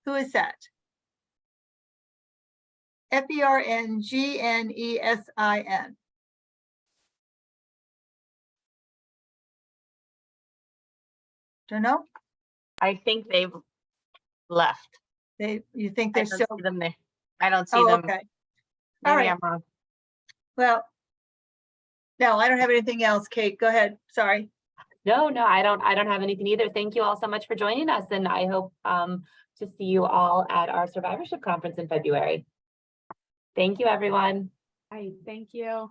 Who is that? FERNGNESIN. Don't know? I think they've left. You think I they're don't still? see them there. I don't see Oh, them. okay. All Maybe right. I'm wrong. Well, no, I don't have anything else. Kate, go ahead. Sorry. No, I don't have anything either. Thank you all so much for joining us, and I hope to see you all at our survivorship conference in February. Thank you, everyone. Hi, thank you.